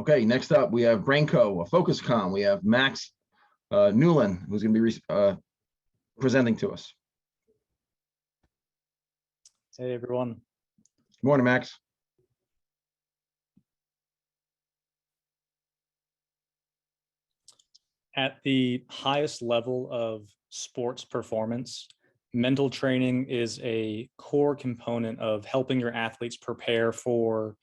Okay, next up, we have Brainco, Focuscom. We have Max Newland, who's going to be presenting to us. Hey, everyone. Good morning, Max. At the highest level of sports performance, mental training is a core component of helping your athletes prepare for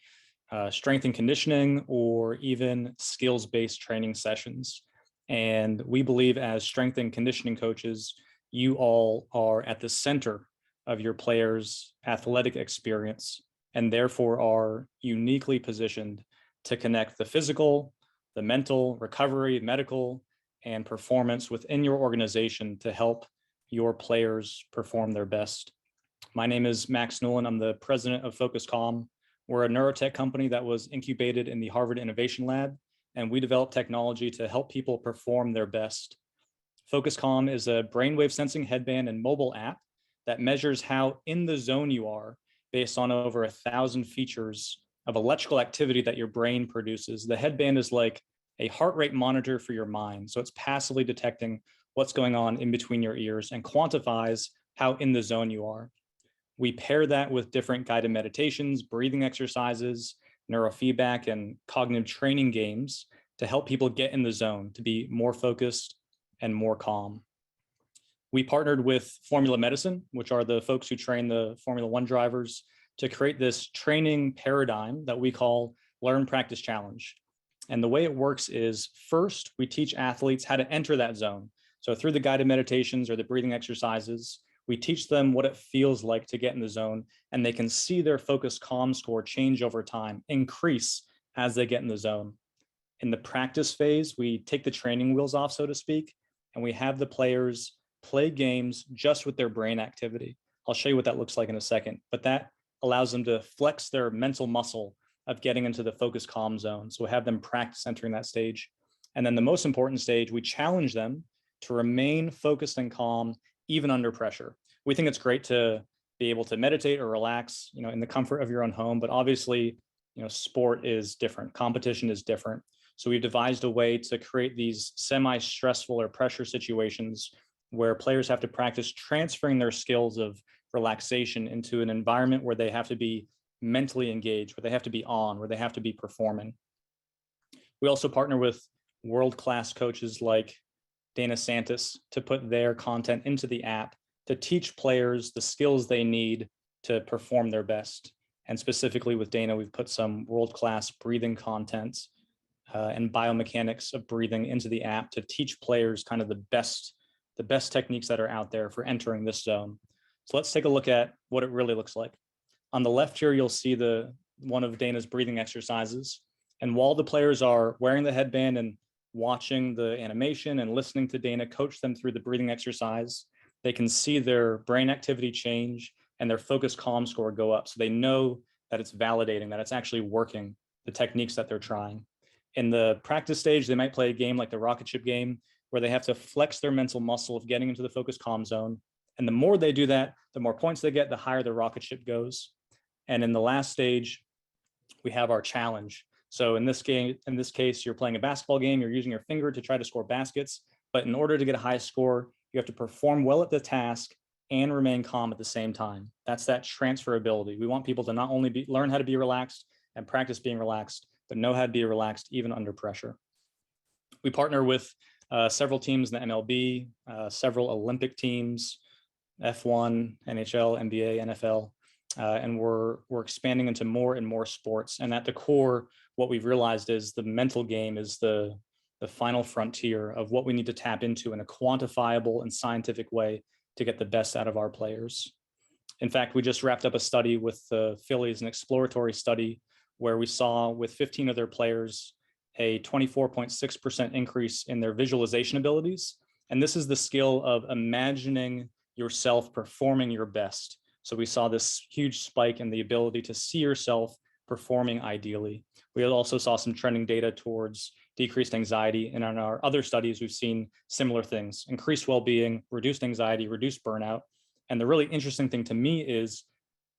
strength and conditioning or even skills-based training sessions. And we believe as strength and conditioning coaches, you all are at the center of your players' athletic experience and therefore are uniquely positioned to connect the physical, the mental, recovery, medical, and performance within your organization to help your players perform their best. My name is Max Newland. I'm the president of Focuscom. We're a neurotech company that was incubated in the Harvard Innovation Lab, and we develop technology to help people perform their best. Focuscom is a brainwave sensing headband and mobile app that measures how in the zone you are based on over 1,000 features of electrical activity that your brain produces. The headband is like a heart rate monitor for your mind. So it's passively detecting what's going on in between your ears and quantifies how in the zone you are. We pair that with different guided meditations, breathing exercises, neurofeedback, and cognitive training games to help people get in the zone, to be more focused and more calm. We partnered with Formula Medicine, which are the folks who train the Formula One drivers, to create this training paradigm that we call Learn, Practice, Challenge. And the way it works is first, we teach athletes how to enter that zone. So through the guided meditations or the breathing exercises, we teach them what it feels like to get in the zone, and they can see their Focuscom score change over time, increase as they get in the zone. In the practice phase, we take the training wheels off, so to speak, and we have the players play games just with their brain activity. I'll show you what that looks like in a second, but that allows them to flex their mental muscle of getting into the Focuscom zone. So we have them practice entering that stage. And then the most important stage, we challenge them to remain focused and calm, even under pressure. We think it's great to be able to meditate or relax, in the comfort of your own home, but obviously, sport is different, competition is different. So we've devised a way to create these semi-stressful or pressure situations where players have to practice transferring their skills of relaxation into an environment where they have to be mentally engaged, where they have to be on, where they have to be performing. We also partner with world-class coaches like Dana Santis to put their content into the app to teach players the skills they need to perform their best. And specifically with Dana, we've put some world-class breathing content and biomechanics of breathing into the app to teach players kind of the best techniques that are out there for entering this zone. So let's take a look at what it really looks like. On the left here, you'll see one of Dana's breathing exercises. And while the players are wearing the headband and watching the animation and listening to Dana coach them through the breathing exercise, they can see their brain activity change and their Focuscom score go up. So they know that it's validating, that it's actually working, the techniques that they're trying. In the practice stage, they might play a game like the rocket ship game, where they have to flex their mental muscle of getting into the Focuscom zone. And the more they do that, the more points they get, the higher the rocket ship goes. And in the last stage, we have our challenge. So in this case, you're playing a basketball game, you're using your finger to try to score baskets, but in order to get a high score, you have to perform well at the task and remain calm at the same time. That's that transferability. We want people to not only learn how to be relaxed and practice being relaxed, but know how to be relaxed even under pressure. We partner with several teams in the MLB, several Olympic teams, F1, NHL, NBA, NFL, and we're expanding into more and more sports. And at the core, what we've realized is the mental game is the final frontier of what we need to tap into in a quantifiable and scientific way to get the best out of our players. In fact, we just wrapped up a study with the Phillies, an exploratory study where we saw with 15 of their players a 24.6% increase in their visualization abilities. And this is the skill of imagining yourself performing your best. So we saw this huge spike in the ability to see yourself performing ideally. We also saw some trending data towards decreased anxiety. And in our other studies, we've seen similar things: increased well-being, reduced anxiety, reduced burnout. And the really interesting thing to me is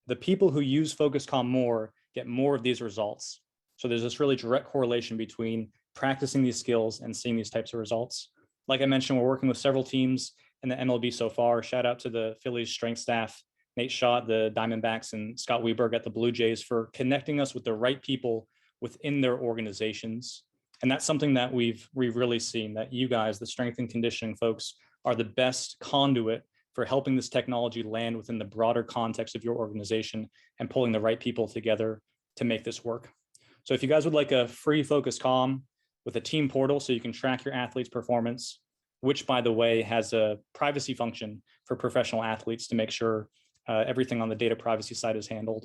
the people who use Focuscom more get more of these results. So there's this really direct correlation between practicing these skills and seeing these types of results. Like I mentioned, we're working with several teams in the MLB so far. Shout out to the Phillies strength staff, Nate Schott, the Diamondbacks, and Scott Weberg at the Blue Jays for connecting us with the right people within their organizations. And that's something that we've really seen, that you guys, the strength and conditioning folks, are the best conduit for helping this technology land within the broader context of your organization and pulling the right people together to make this work. So if you guys would like a free Focuscom with a team portal so you can track your athlete's performance, which, by the way, has a privacy function for professional athletes to make sure everything on the data privacy side is handled.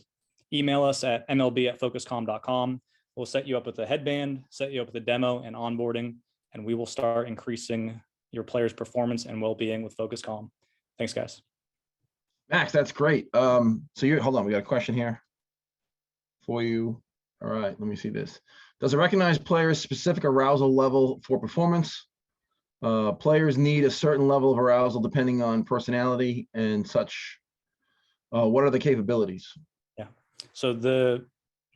Email us at mlb@focuscom.com. We'll set you up with a headband, set you up with a demo and onboarding, and we will start increasing your players' performance and well-being with Focuscom. Thanks, guys. Max, that's great. So hold on, we got a question here for you. All right, let me see this. Does it recognize players' specific arousal level for performance? Players need a certain level of arousal depending on personality and such. What are the capabilities? Yeah. So the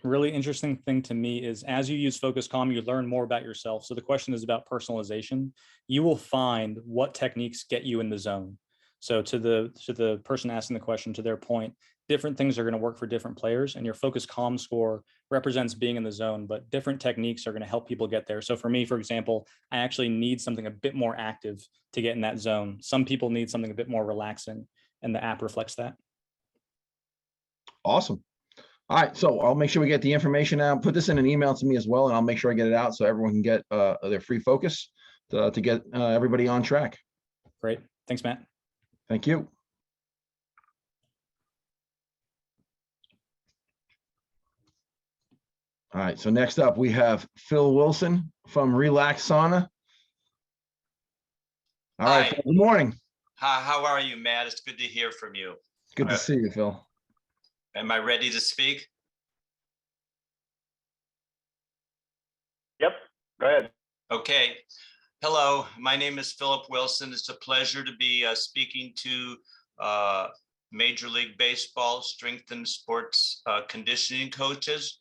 really interesting thing to me is as you use Focuscom, you learn more about yourself. So the question is about personalization. You will find what techniques get you in the zone. So to the person asking the question, to their point, different things are going to work for different players, and your Focuscom score represents being in the zone, but different techniques are going to help people get there. So for me, for example, I actually need something a bit more active to get in that zone. Some people need something a bit more relaxing, and the app reflects that. Awesome. All right, so I'll make sure we get the information out. Put this in an email to me as well, and I'll make sure I get it out so everyone can get their free focus to get everybody on track. Great. Thanks, Matt. Thank you. All right, so next up we have Phil Wilson from Relax Sauna. All right, Hi. Phil, good morning. Hi, how are you, Matt? It's good to hear from you. Good to see you, Phil. Am I ready to speak? Yep, go ahead. Okay. Hello, my name is Philip Wilson. It's a pleasure to be speaking to Major League Baseball strength and sports conditioning coaches.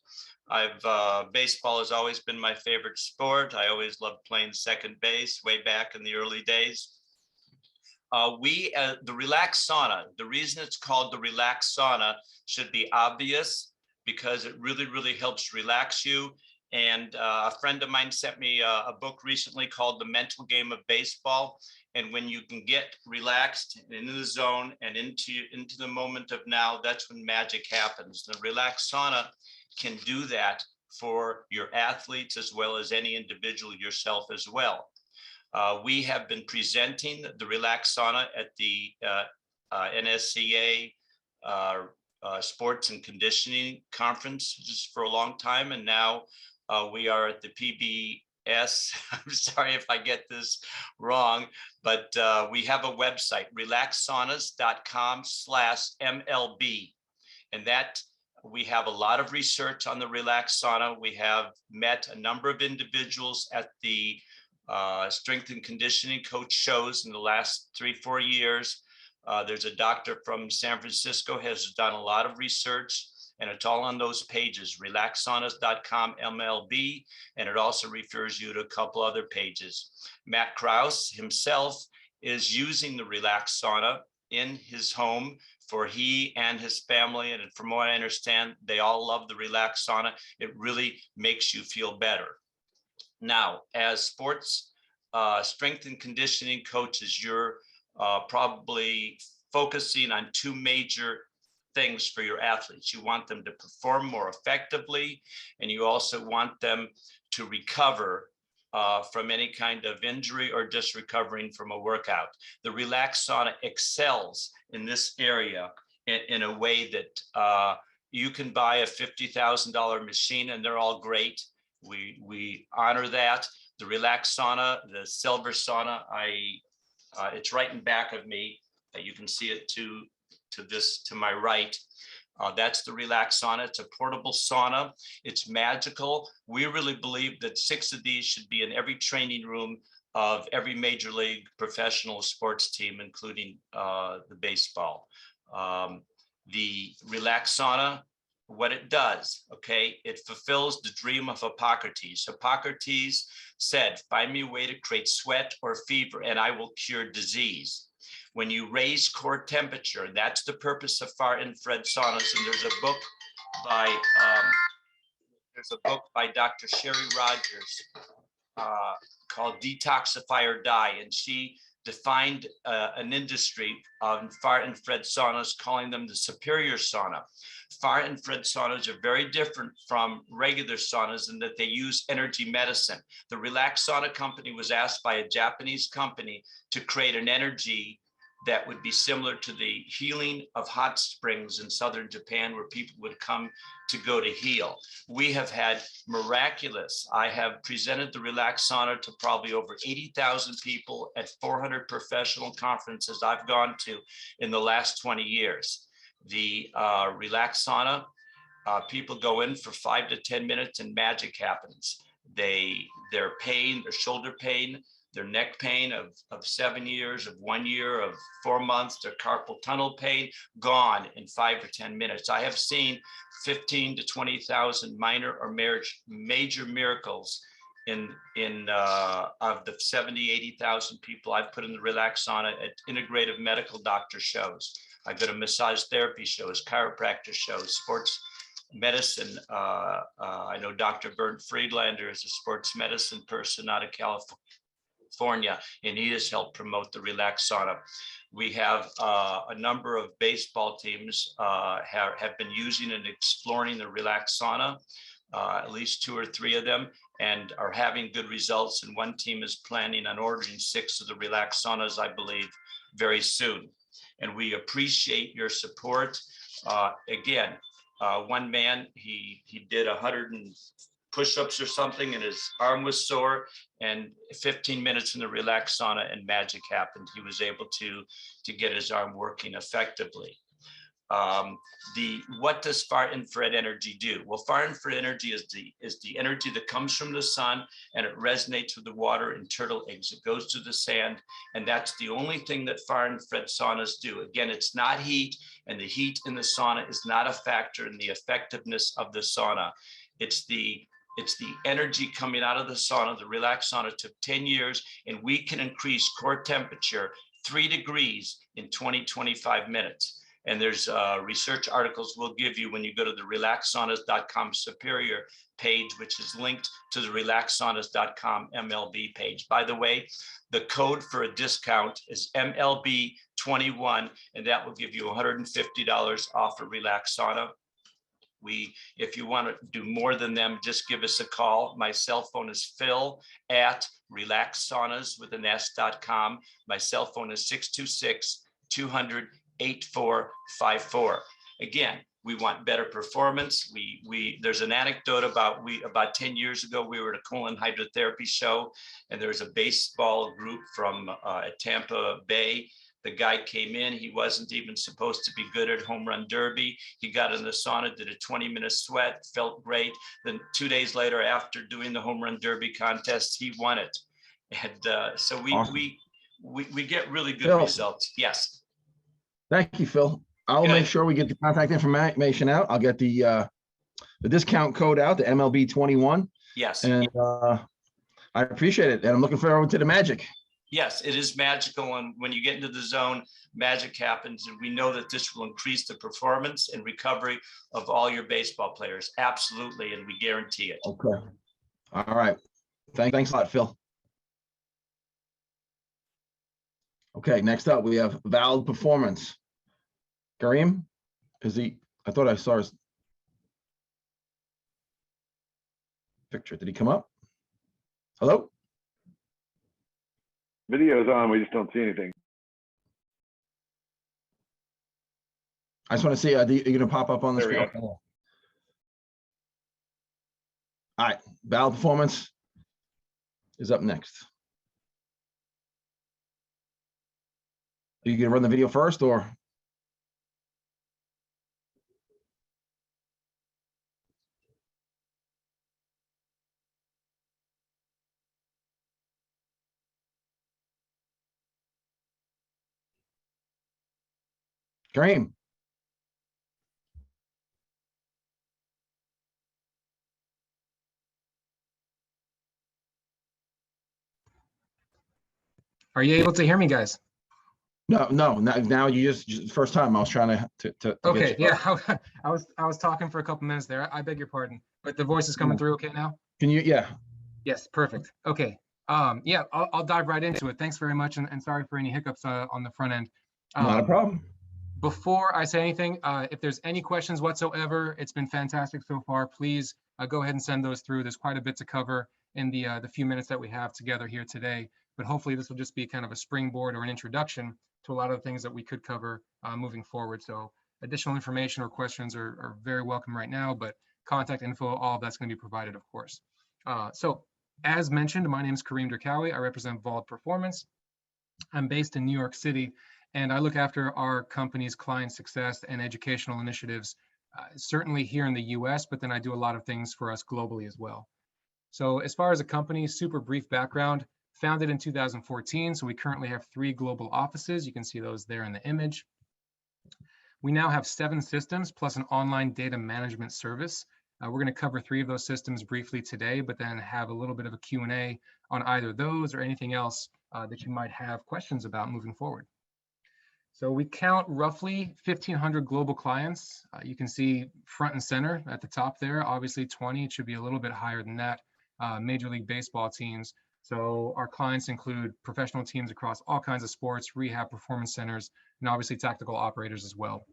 Baseball has always been my favorite sport. I always loved playing second base way back in the early days. The Relax Sauna, the reason it's called the Relax Sauna should be obvious because it really helps relax you. And a friend of mine sent me a book recently called The Mental Game of Baseball. And when you can get relaxed and into the zone and into the moment of now, that's when magic happens. The Relax Sauna can do that for your athletes as well as any individual, yourself as well. We have been presenting the Relax Sauna at the NSCA Sports and Conditioning Conference just for a long time. And now we are at the PBS. I'm sorry if I get this wrong, but we have a website, relaxsaunas.com/MLB. And that we have a lot of research on the Relax Sauna. We have met a number of individuals at the strength and conditioning coach shows in the last 3-4 years. There's a doctor from San Francisco has done a lot of research, and it's all on those pages, relaxsaunas.com/MLB, and it also refers you to a couple other pages. Matt Krause himself is using the Relax Sauna in his home for he and his family, and from what I understand, they all love the Relax Sauna. It really makes you feel better. Now, as sports strength and conditioning coaches, you're probably focusing on two major things for your athletes. You want them to perform more effectively, and you also want them to recover from any kind of injury or just recovering from a workout. The Relax Sauna excels in this area in a way that you can buy a $50,000 machine and they're all great. We honor that. The Relax Sauna, the Silver Sauna, it's right in back of me. You can see it to my right. That's the Relax Sauna. It's a portable sauna. It's magical. We really believe that 6 of these should be in every training room of every major league professional sports team, including the baseball. The Relax Sauna what it does, okay? It fulfills the dream of Hippocrates. Hippocrates said, find me a way to create sweat or fever and I will cure disease. When you raise core temperature, that's the purpose of far infrared saunas. And there's a book by Dr. Sherry Rogers called Detoxify or Die. And she defined an industry of far infrared saunas, calling them the superior sauna. Far infrared saunas are very different from regular saunas in that they use energy medicine. The Relax Sauna company was asked by a Japanese company to create an energy that would be similar to the healing of hot springs in southern Japan, where people would come to go to heal. We have had miraculous. I have presented the Relax Sauna to probably over 80,000 people at 400 professional conferences I've gone to in the last 20 years. The Relax Sauna, people go in for 5 to 10 minutes and magic happens. Their pain, their shoulder pain, their neck pain of 7 years, of 1 year, of 4 months, their carpal tunnel pain, gone in 5 or 10 minutes. I have seen 15 to 20,000 minor or major miracles in of the 70, 80,000 people I've put in the Relax Sauna at integrative medical doctor shows. I've been to massage therapy shows, chiropractor shows, sports medicine. I know Dr. Bernd Friedlander is a sports medicine person out of California, and he has helped promote the Relax Sauna. We have a number of baseball teams have been using and exploring the Relax Sauna, at least 2 or 3 of them, and are having good results. And one team is planning on ordering 6 of the Relax Saunas, I believe, very soon. And we appreciate your support. Again, one man, he did 100 push-ups or something and his arm was sore, and 15 minutes in the Relax Sauna and magic happened. He was able to get his arm working effectively. What does far infrared energy do? Well, far infrared energy is the energy that comes from the sun, and it resonates with the water and turtle eggs. It goes to the sand, and that's the only thing that far infrared saunas do. Again, it's not heat, and the heat in the sauna is not a factor in the effectiveness of the sauna. It's the energy coming out of the sauna. The Relax Sauna took 10 years, and we can increase core temperature 3 degrees in 20-25 minutes. And there's research articles we'll give you when you go to the relaxsaunas.com superior page, which is linked to the relaxsaunas.com MLB page. By the way, the code for a discount is MLB21, and that will give you $150 off a Relax Sauna. If you want to do more than them, just give us a call. My cell phone is phil@relaxsaunas.com. My cell phone is 626-200-8454. Again, we want better performance. There's an anecdote about 10 years ago, we were at a colon hydrotherapy show, and there was a baseball group from Tampa Bay. The guy came in, he wasn't even supposed to be good at home run derby. He got in the sauna, did a 20-minute sweat, felt great. Then 2 days later, after doing the home run derby contest, he won it. And so Awesome. we get really good Phil. results. Yes. Thank you, Phil. I'll Good. make sure we get the contact information out. I'll get the discount code out, the MLB21. Yes. And I appreciate it. And I'm looking forward to the magic. Yes, it is magical. And when you get into the zone, magic happens. And we know that this will increase the performance and recovery of all your baseball players. Absolutely. And we guarantee it. Okay. All right. Thanks a lot, Phil. Okay, next up, we have Valid Performance. Kareem, I thought I saw his picture. Did he come up? Hello? Video's on, we just don't see anything. I just want to see, are you going to pop up on the There we screen? go. All right, Valid Performance is up next. Are you going to run the video first, or? Kareem. Are you able to hear me, guys? No, now you just first time I was trying to get Okay, you up. yeah, I was talking for a couple minutes there. I beg your pardon, but the voice is coming through okay now? Can you, yeah, Yes, perfect. Okay. Yeah, I'll dive right into it. Thanks very much, and sorry for any hiccups on the front end. not a problem. Before I say anything, if there's any questions whatsoever, it's been fantastic so far. Please go ahead and send those through. There's quite a bit to cover in the few minutes that we have together here today, but hopefully this will just be kind of a springboard or an introduction to a lot of the things that we could cover moving forward. So additional information or questions are very welcome right now, but contact info, all of that's going to be provided, of course. So as mentioned, my name is Kareem Durkawi. I represent Vault Performance. I'm based in New York City, and I look after our company's client success and educational initiatives, certainly here in the US, but then I do a lot of things for us globally as well. So as far as a company, super brief background, founded in 2014. So we currently have 3 global offices. You can see those there in the image. We now have 7 systems plus an online data management service. We're going to cover 3 of those systems briefly today, but then have a little bit of a Q&A on either those or anything else that you might have questions about moving forward. So we count roughly 1,500 global clients. You can see front and center at the top there, obviously 20, it should be a little bit higher than that, Major League Baseball teams. So our clients include professional teams across all kinds of sports, rehab performance centers, and obviously tactical operators as well.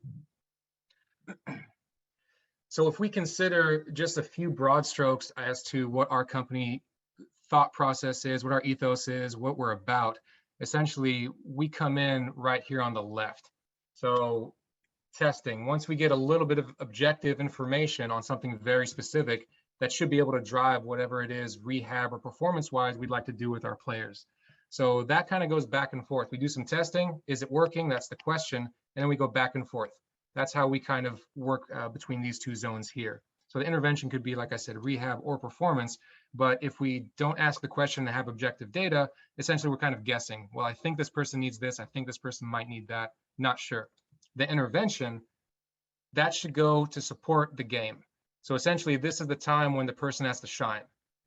So if we consider just a few broad strokes as to what our company thought process is, what our ethos is, what we're about, essentially we come in right here on the left. So testing, once we get a little bit of objective information on something very specific, that should be able to drive whatever it is rehab or performance wise we'd like to do with our players. So that kind of goes back and forth. We do some testing. Is it working? That's the question. And then we go back and forth. That's how we kind of work between these 2 zones here. So the intervention could be, like I said, rehab or performance. But if we don't ask the question and have objective data, essentially we're kind of guessing. Well, I think this person needs this. I think this person might need that. Not sure. The intervention, that should go to support the game. So essentially, this is the time when the person has to shine.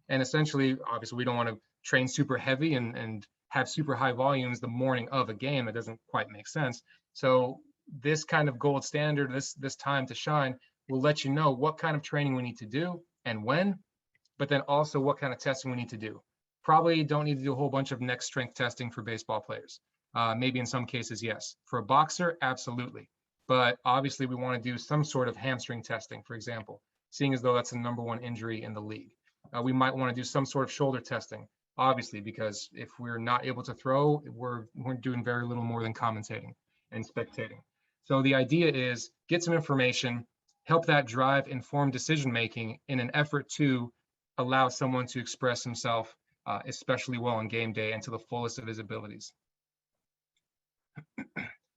And essentially, obviously, we don't want to train super heavy and have super high volumes the morning of a game. It doesn't quite make sense. So this kind of gold standard, this time to shine, will let you know what kind of training we need to do and when, but then also what kind of testing we need to do. Probably don't need to do a whole bunch of neck strength testing for baseball players. Maybe in some cases, yes. For a boxer, absolutely. But obviously, we want to do some sort of hamstring testing, for example, seeing as though that's the #1 injury in the league. We might want to do some sort of shoulder testing, obviously, because if we're not able to throw, we're doing very little more than commentating and spectating. So the idea is get some information, help that drive informed decision-making in an effort to allow someone to express himself especially well on game day and to the fullest of his abilities.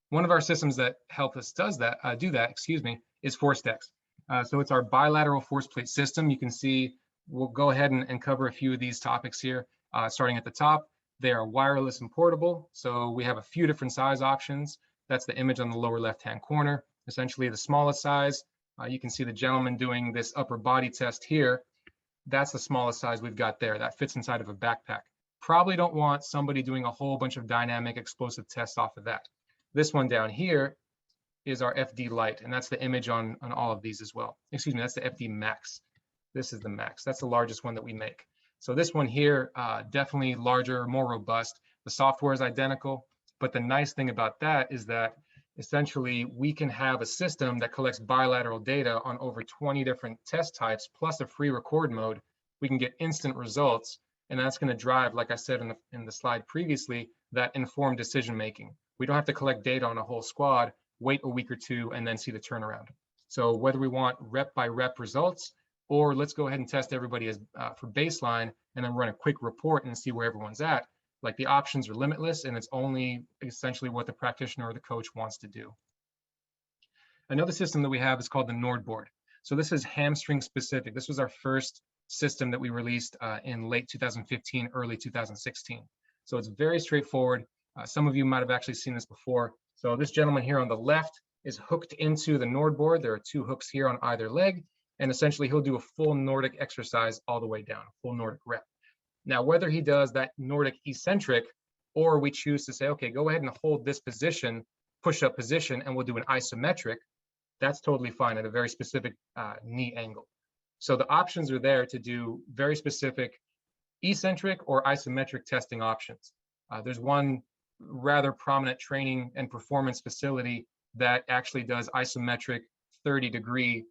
One of our systems that help us do that, is ForceDex. So it's our bilateral force plate system. You can see, we'll go ahead and cover a few of these topics here, starting at the top. They are wireless and portable. So we have a few different size options. That's the image on the lower left-hand corner. Essentially the smallest size. You can see the gentleman doing this upper body test here. That's the smallest size we've got there. That fits inside of a backpack. Probably don't want somebody doing a whole bunch of dynamic explosive tests off of that. This one down here is our FD Lite, and that's the image on all of these as well. Excuse me, that's the FD Max. This is the Max. That's the largest one that we make. So this one here, definitely larger, more robust. The software is identical, but the nice thing about that is that essentially we can have a system that collects bilateral data on over 20 different test types, plus a free record mode. We can get instant results, and that's going to drive, like I said in the slide previously, that informed decision making. We don't have to collect data on a whole squad, wait a week or 2, and then see the turnaround. So whether we want rep by rep results, or let's go ahead and test everybody as for baseline and then run a quick report and see where everyone's at, like the options are limitless, and it's only essentially what the practitioner or the coach wants to do. Another system that we have is called the Nord board. So this is hamstring specific. This was our first system that we released in late 2015, early 2016. So it's very straightforward. Some of you might have actually seen this before. So this gentleman here on the left is hooked into the Nord board. There are 2 hooks here on either leg, and essentially he'll do a full Nordic exercise all the way down, full Nordic rep. Now, whether he does that Nordic eccentric or we choose to say, okay, go ahead and hold this position, push-up position, and we'll do an isometric. That's totally fine at a very specific knee angle. So the options are there to do very specific eccentric or isometric testing options. There's one rather prominent training and performance facility that actually does isometric 30-degree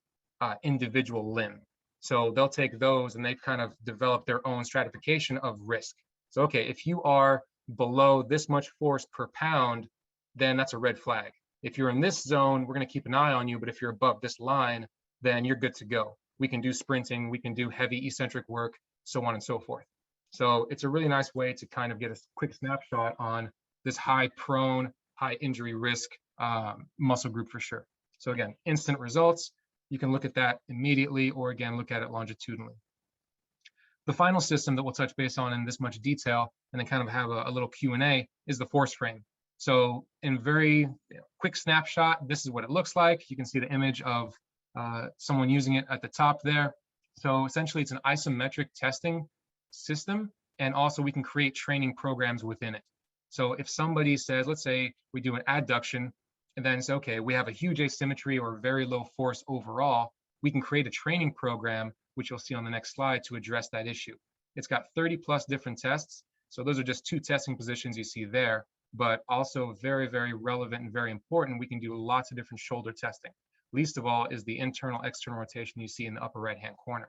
individual limb. So they'll take those and they've kind of developed their own stratification of risk. So, okay, if you are below this much force per pound, then that's a red flag. If you're in this zone, we're going to keep an eye on you. But if you're above this line, then you're good to go. We can do sprinting, we can do heavy eccentric work, so on and so forth. So it's a really nice way to kind of get a quick snapshot on this high prone, high injury risk muscle group for sure. So again, instant results. You can look at that immediately, or again, look at it longitudinally. The final system that we'll touch base on in this much detail, and then kind of have a little Q&A, is the force frame. So in very quick snapshot, this is what it looks like. You can see the image of someone using it at the top there. So essentially, it's an isometric testing system, and also we can create training programs within it. So if somebody says, let's say we do an adduction, and then say, okay, we have a huge asymmetry or very low force overall, we can create a training program, which you'll see on the next slide, to address that issue. It's got 30+ different tests. So those are just 2 testing positions you see there, but also very, very relevant and very important. We can do lots of different shoulder testing. Least of all is the internal external rotation you see in the upper right-hand corner.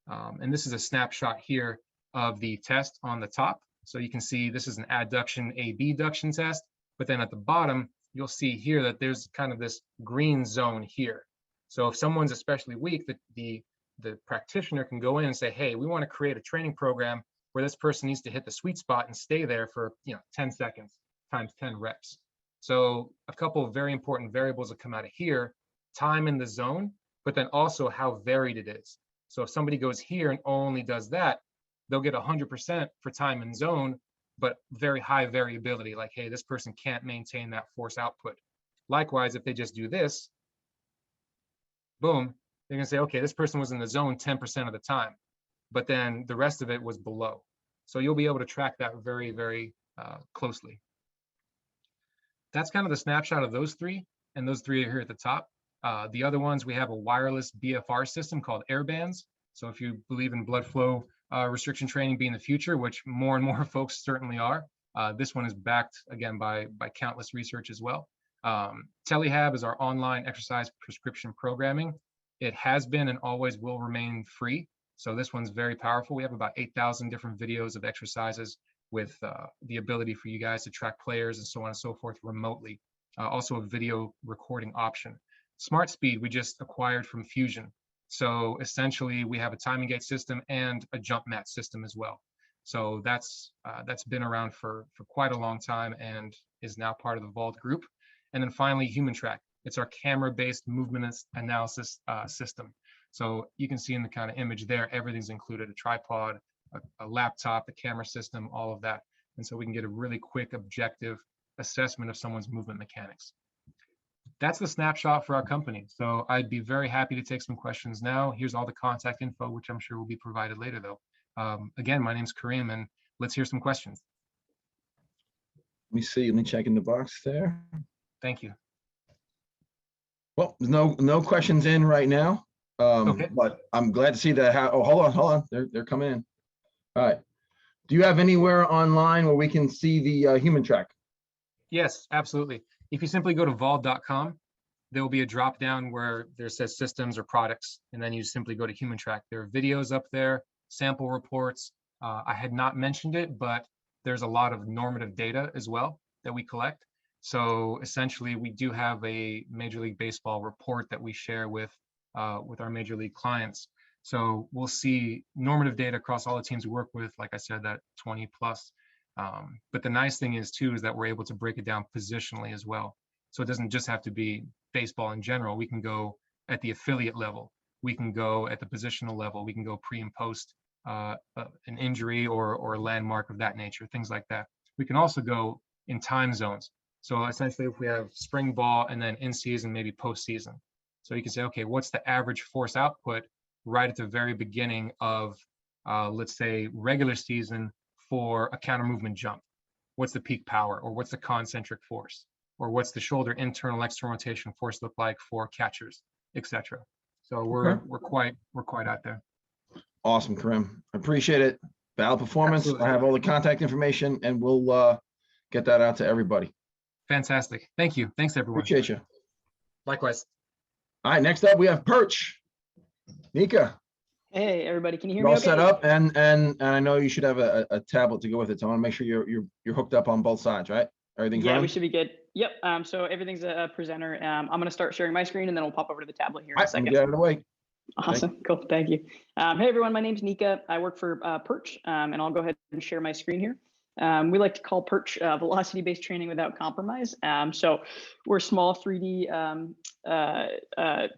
And this is a snapshot here of the test on the top. So you can see this is an adduction abduction test, but then at the bottom, you'll see here that there's kind of this green zone here. So if someone's especially weak, the practitioner can go in and say, hey, we want to create a training program where this person needs to hit the sweet spot and stay there for 10 seconds times 10 reps. So a couple of very important variables that come out of here: time in the zone, but then also how varied it is. So if somebody goes here and only does that, they'll get 100% for time in zone, but very high variability, like, hey, this person can't maintain that force output. Likewise, if they just do this, boom, they're gonna say, okay, this person was in the zone 10% of the time, but then the rest of it was below. So you'll be able to track that very, very closely. That's kind of the snapshot of those 3, and those 3 are here at the top. The other ones, we have a wireless BFR system called Airbands. So if you believe in blood flow restriction training being the future, which more and more folks certainly are, this one is backed again by countless research as well. Telehab is our online exercise prescription programming. It has been and always will remain free. So this one's very powerful. We have about 8,000 different videos of exercises with the ability for you guys to track players and so on and so forth remotely. Also a video recording option. Smart Speed we just acquired from Fusion. So essentially we have a timing gate system and a jump mat system as well. So that's been around for quite a long time and is now part of the Vault group. And then finally, Human Track. It's our camera-based movement analysis system. So you can see in the kind of image there, everything's included: a tripod, a laptop, a camera system, all of that. And so we can get a really quick, objective assessment of someone's movement mechanics. That's the snapshot for our company. So I'd be very happy to take some questions now. Here's all the contact info, which I'm sure will be provided later though. Again, my name's Kareem, and let's hear some questions. Let me see, let me check in the box there. Thank you. Well, there's no questions in right now. Okay. But I'm glad to see that. Oh, hold on. They're coming in. All right. Do you have anywhere online where we can see the human track? Yes, absolutely. If you simply go to vault.com, there will be a drop down where there says systems or products, and then you simply go to human track. There are videos up there, sample reports. I had not mentioned it, but there's a lot of normative data as well that we collect. So essentially, we do have a Major League Baseball report that we share with our major league clients. So we'll see normative data across all the teams we work with, like I said, that 20+. But the nice thing is too, is that we're able to break it down positionally as well. So it doesn't just have to be baseball in general. We can go at the affiliate level. We can go at the positional level. We can go pre and post an injury or a landmark of that nature, things like that. We can also go in time zones. So essentially, if we have spring ball and then in season, maybe postseason. So you can say, okay, what's the average force output right at the very beginning of, let's say, regular season for a counter movement jump? what's the peak power, or what's the concentric force, or what's the shoulder internal external rotation force look like for catchers, etc. So we're quite out there. Awesome, Karim. I appreciate it. Valid performance. Absolutely. I have all the contact information, and we'll get that out to everybody. Fantastic. Thank you. Thanks, everyone. Appreciate you. Likewise. All right, next up we have Perch. Nika, Hey, everybody, can you hear you're me all okay? set up, and I know you should have a tablet to go with it. So I want to make sure you're hooked up on both sides, right? Everything's Yeah, running? we should be good. Yep. So everything's a presenter. I'm going to start sharing my screen and then we'll pop over to the tablet here in All a right, let me second. get out of the way. Awesome. Cool. Thank you. Hey, everyone. My name's Nika. I work for Perch, and I'll go ahead and share my screen here. We like to call Perch velocity-based training without compromise. So we're small 3D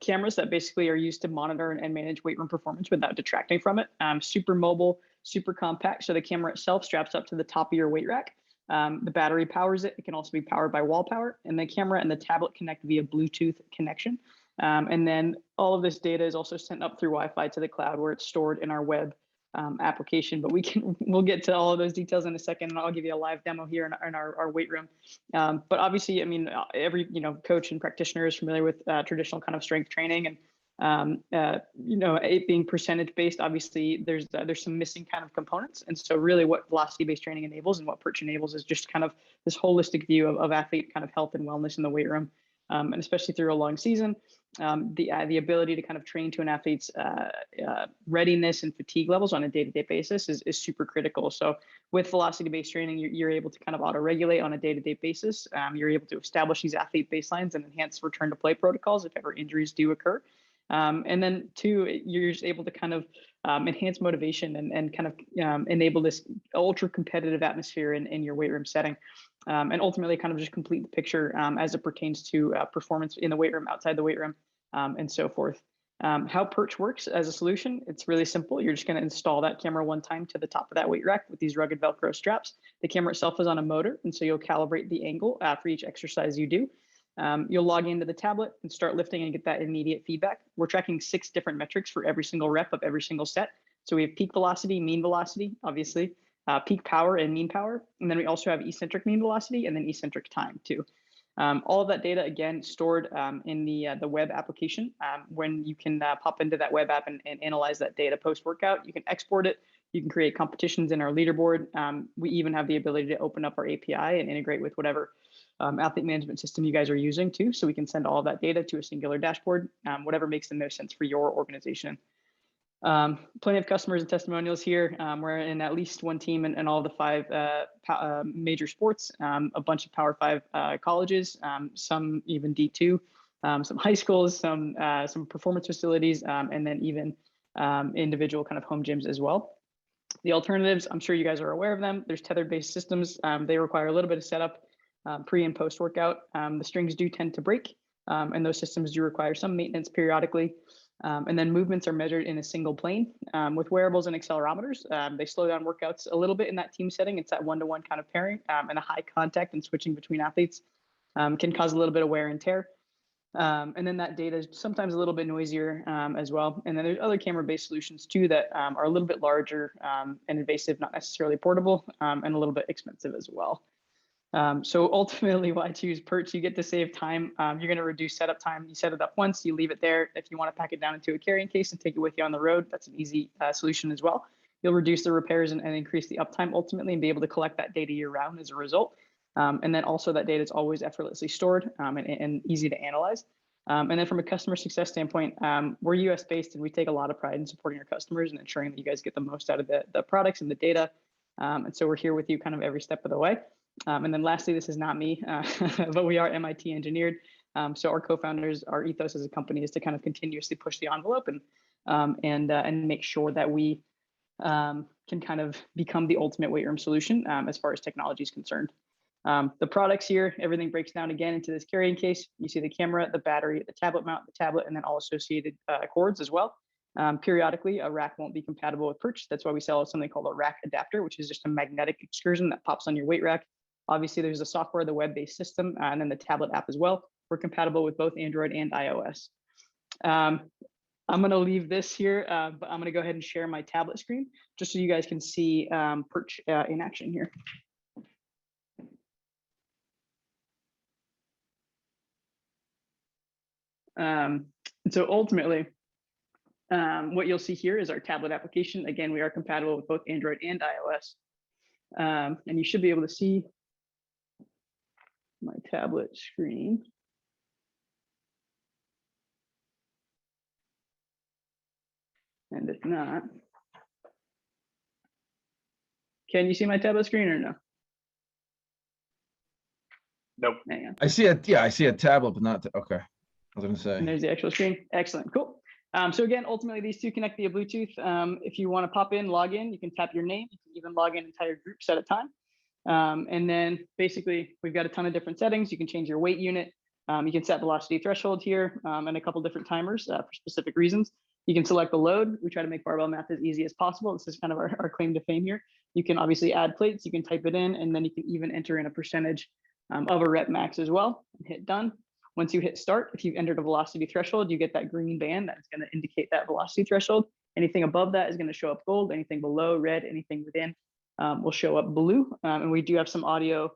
cameras that basically are used to monitor and manage weight room performance without detracting from it. Super mobile, super compact. So the camera itself straps up to the top of your weight rack. The battery powers it. It can also be powered by wall power, and the camera and the tablet connect via Bluetooth connection. And then all of this data is also sent up through Wi-Fi to the cloud, where it's stored in our web application. But we'll get to all of those details in a second, and I'll give you a live demo here in our weight room. But obviously, I mean, every coach and practitioner is familiar with traditional kind of strength training, and it being percentage based. Obviously, there's some missing kind of components, and so really, what velocity based training enables and what Perch enables is just kind of this holistic view of athlete kind of health and wellness in the weight room. And especially through a long season, the ability to kind of train to an athlete's readiness and fatigue levels on a day-to-day basis is super critical. So with velocity-based training, you're able to kind of auto-regulate on a day-to-day basis. You're able to establish these athlete baselines and enhance return to play protocols if ever injuries do occur. And then two, you're just able to kind of enhance motivation and kind of enable this ultra competitive atmosphere in your weight room setting. And ultimately kind of just complete the picture as it pertains to performance in the weight room, outside the weight room, and so forth. How Perch works as a solution, it's really simple. You're just going to install that camera one time to the top of that weight rack with these rugged Velcro straps. The camera itself is on a motor, and so you'll calibrate the angle for each exercise you do. You'll log into the tablet and start lifting and get that immediate feedback. We're tracking 6 different metrics for every single rep of every single set. So we have peak velocity, mean velocity, obviously, peak power and mean power. And then we also have eccentric mean velocity and then eccentric time too. All of that data, again, stored in the web application. When you can pop into that web app and analyze that data post-workout, you can export it. You can create competitions in our leaderboard. We even have the ability to open up our API and integrate with whatever athlete management system you guys are using too. So we can send all of that data to a singular dashboard, whatever makes the most sense for your organization. Plenty of customers and testimonials here. We're in at least one team in all of the 5 major sports, a bunch of Power 5 colleges, some even D2, some high schools, some performance facilities, and then even individual kind of home gyms as well. The alternatives, I'm sure you guys are aware of them. There's tether-based systems. They require a little bit of setup pre and post workout. The strings do tend to break, and those systems do require some maintenance periodically. And then movements are measured in a single plane. With wearables and accelerometers, they slow down workouts a little bit in that team setting. It's that one-to-one kind of pairing, and a high contact and switching between athletes can cause a little bit of wear and tear. And then that data is sometimes a little bit noisier as well. And then there's other camera-based solutions too that are a little bit larger and invasive, not necessarily portable, and a little bit expensive as well. So ultimately, why choose Perch? You get to save time. You're going to reduce setup time. You set it up once, you leave it there. If you want to pack it down into a carrying case and take it with you on the road, that's an easy solution as well. You'll reduce the repairs and increase the uptime ultimately, and be able to collect that data year round as a result. And then also that data is always effortlessly stored and easy to analyze. And then from a customer success standpoint, we're US based, and we take a lot of pride in supporting our customers and ensuring that you guys get the most out of the products and the data. And so we're here with you kind of every step of the way. And then lastly, this is not me, but we are MIT engineered. So our co-founders, our ethos as a company is to kind of continuously push the envelope and make sure that we can kind of become the ultimate weight room solution as far as technology is concerned. The products here, everything breaks down again into this carrying case. You see the camera, the battery, the tablet mount, the tablet, and then all associated cords as well. Periodically, a rack won't be compatible with Perch. That's why we sell something called a rack adapter, which is just a magnetic excursion that pops on your weight rack. Obviously, there's the software, the web-based system, and then the tablet app as well. We're compatible with both Android and iOS. I'm going to leave this here, but I'm going to go ahead and share my tablet screen just so you guys can see Perch in action here. So ultimately, what you'll see here is our tablet application. Again, we are compatible with both Android and iOS. And you should be able to see my tablet screen. And if not, can you see my tablet screen or no? Nope. Hang on. I see a, yeah, I see a tablet, but not, okay. I was gonna And say, there's the actual screen. Excellent, cool. So again, ultimately these two connect via Bluetooth. If you want to pop in, log in, you can tap your name. You can even log in entire groups at a time. And then basically we've got a ton of different settings. You can change your weight unit. You can set velocity threshold here and a couple different timers for specific reasons. You can select the load. We try to make barbell math as easy as possible. This is kind of our claim to fame here. You can obviously add plates. You can type it in, and then you can even enter in a percentage of a rep max as well and hit done. Once you hit start, if you've entered a velocity threshold, you get that green band that's going to indicate that velocity threshold. Anything above that is going to show up gold. Anything below, red. Anything within will show up blue. And we do have some audio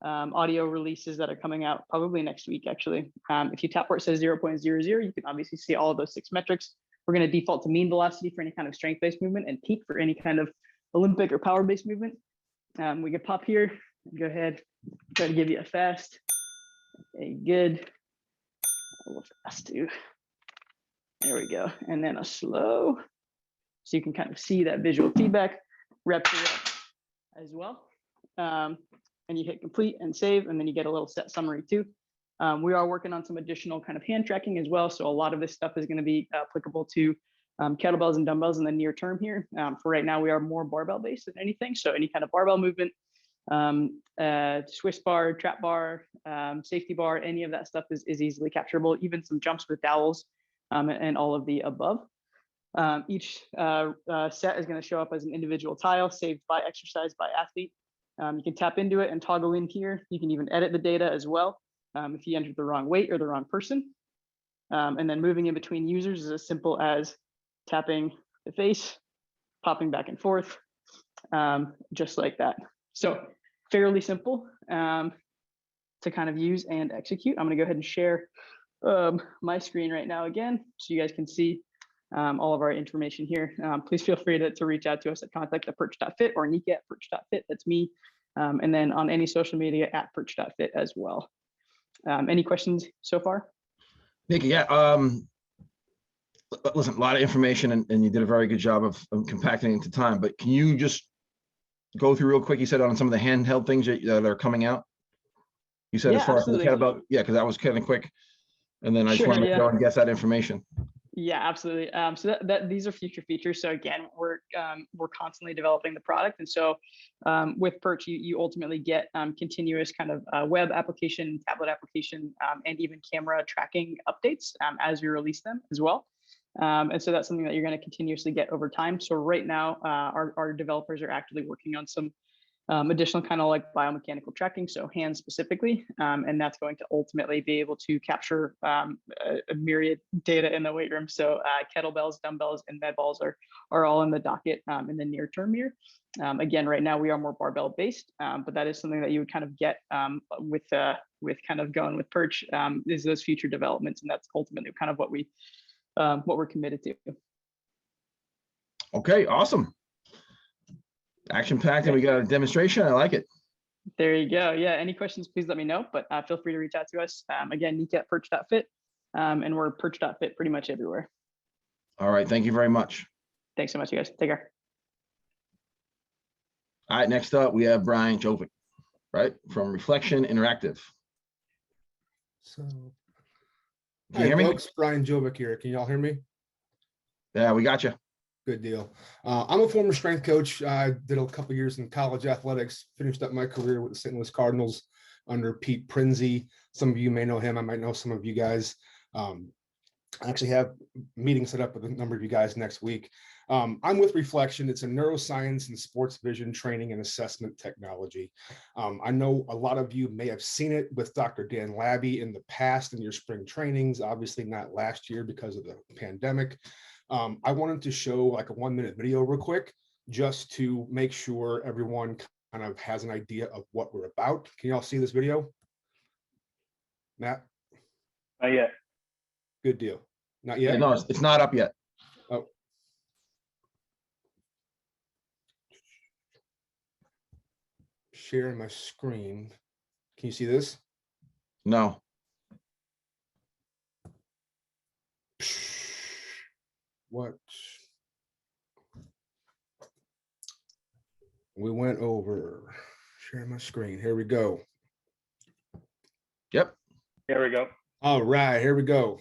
releases that are coming out probably next week, actually. If you tap where it says 0.00, you can obviously see all of those 6 metrics. We're going to default to mean velocity for any kind of strength-based movement and peak for any kind of Olympic or power-based movement. We could pop here and go ahead, try to give you a fast, a good, a little fast too. There we go. And then a slow. So you can kind of see that visual feedback, rep to rep as well. And you hit complete and save, and then you get a little set summary too. We are working on some additional kind of hand tracking as well. So a lot of this stuff is going to be applicable to kettlebells and dumbbells in the near term here. For right now, we are more barbell based than anything. So any kind of barbell movement, Swiss bar, trap bar, safety bar, any of that stuff is easily capturable, even some jumps with dowels and all of the above. Each set is going to show up as an individual tile saved by exercise by athlete. You can tap into it and toggle in here. You can even edit the data as well if you entered the wrong weight or the wrong person. And then moving in between users is as simple as tapping the face, popping back and forth, just like that. So fairly simple to kind of use and execute. I'm going to go ahead and share my screen right now again, so you guys can see all of our information here. Please feel free to reach out to us at contact@perch.fit or Nika@perch.fit. That's me. And then on any social media @perch.fit as well. Any questions so far? Nikki, yeah, listen, a lot of information and you did a very good job of compacting into time, but can you just go through real quick? You said on some of the handheld things that are coming out. You said Yeah, as far absolutely. as the kettlebell, yeah, because that was kind of quick. And then I just Sure, want to yeah. go and get that information. Yeah, absolutely. So that these are future features. So again, we're constantly developing the product, and so with Perch, you ultimately get continuous kind of web application, tablet application, and even camera tracking updates as we release them as well. And so that's something that you're going to continuously get over time. So right now, our developers are actively working on some additional kind of like biomechanical tracking, so hands specifically, and that's going to ultimately be able to capture a myriad data in the weight room. So kettlebells, dumbbells, and med balls are all in the docket in the near term here. Again, right now we are more barbell based, but that is something that you would kind of get with kind of going with Perch is those future developments, and that's ultimately kind of what we're committed to. Okay, awesome. Action packed, and we got a demonstration. I like it. There you go. Yeah. Any questions, please let me know, but feel free to reach out to us. Again, Nika@perch.fit, and we're perch.fit pretty much everywhere. All right. Thank you very much. Thanks so much, you guys. Take care. All right. Next up, we have Brian Joven, right, from Reflection Interactive. So, Can you hi hear me? folks, Brian Jovic here. Can y'all hear me? Yeah, we got you. Good deal. I'm a former strength coach. I did a couple years in college athletics, finished up my career with the St. Louis Cardinals under Pete Prinzi. Some of you may know him. I might know some of you guys. I actually have meetings set up with a number of you guys next week. I'm with Reflection. It's a neuroscience and sports vision training and assessment technology. I know a lot of you may have seen it with Dr. Dan Labby in the past in your spring trainings, obviously not last year because of the pandemic. I wanted to show like a 1-minute video real quick, just to make sure everyone kind of has an idea of what we're about. Can y'all see this video? Matt? Not yet. Good deal. Not Yeah, yet? no, it's not up yet. Oh. Sharing my screen. Can you see this? No. What? We went over. Share my screen. Here we go. Yep. Here we go. All right, here we go.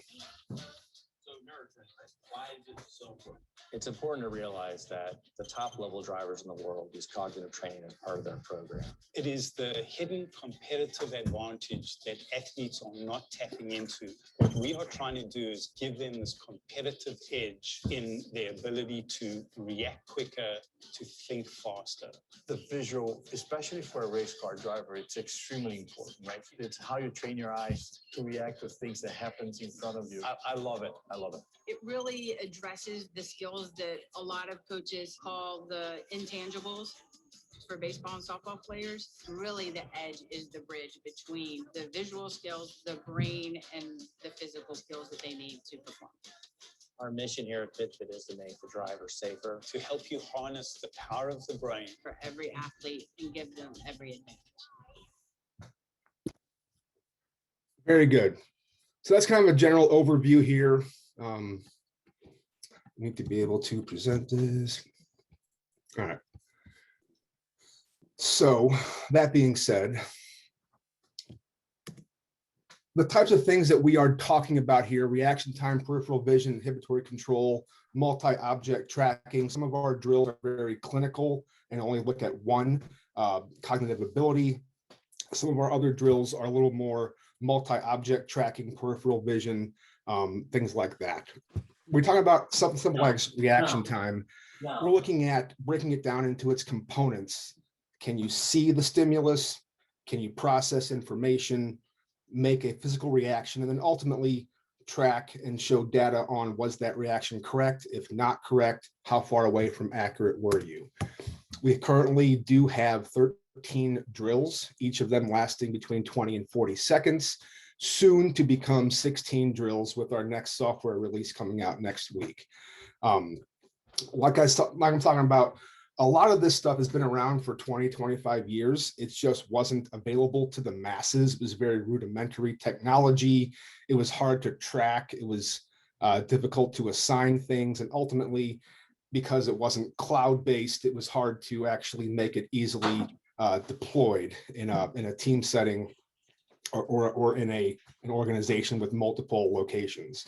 It's important to realize that the top level drivers in the world use cognitive training as part of their program. It is the hidden competitive advantage that athletes are not tapping into. What we are trying to do is give them this competitive edge in their ability to react quicker, to think faster. The visual, especially for a race car driver, it's extremely important, right? It's how you train your eyes to react to things that happens in front of you. I love it. I love it. It really addresses the skills that a lot of coaches call the intangibles for baseball and softball players. Really, the edge is the bridge between the visual skills, the brain, and the physical skills that they need to perform. Our mission here at Fitbit is to make the driver safer. To help you harness the power of the brain. For every athlete and give them every advantage. Very good. So that's kind of a general overview here. Need to be able to present this. All right. So that being said, the types of things that we are talking about here: reaction time, peripheral vision, inhibitory control, multi-object tracking. Some of our drills are very clinical and only look at one, cognitive ability. Some of our other drills are a little more multi-object tracking, peripheral vision, things like that. We're talking about something simple like reaction time. We're looking at breaking it down into its components. Can you see the stimulus? Can you process information, make a physical reaction, and then ultimately track and show data on was that reaction correct? If not correct, how far away from accurate were you? We currently do have 13 drills, each of them lasting between 20 and 40 seconds. Soon to become 16 drills with our next software release coming out next week. Like I'm talking about, a lot of this stuff has been around for 20, 25 years. It just wasn't available to the masses. It was very rudimentary technology. It was hard to track. It was difficult to assign things. And ultimately, because it wasn't cloud-based, it was hard to actually make it easily deployed in a team setting or in an organization with multiple locations.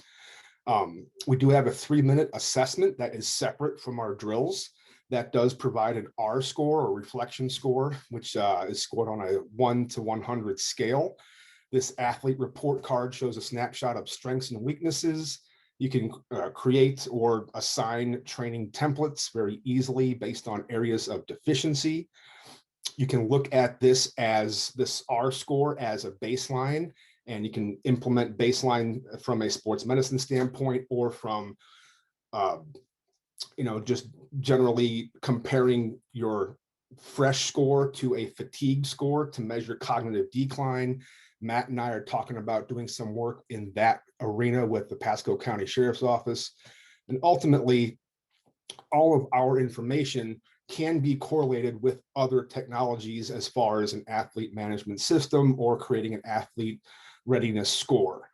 We do have a 3-minute assessment that is separate from our drills that does provide an R score or reflection score, which is scored on a 1 to 100 scale. This athlete report card shows a snapshot of strengths and weaknesses. You can create or assign training templates very easily based on areas of deficiency. You can look at this R score as a baseline, and you can implement baseline from a sports medicine standpoint or from, just generally comparing your fresh score to a fatigue score to measure cognitive decline. Matt and I are talking about doing some work in that arena with the Pasco County Sheriff's Office. And ultimately, all of our information can be correlated with other technologies as far as an athlete management system or creating an athlete readiness score.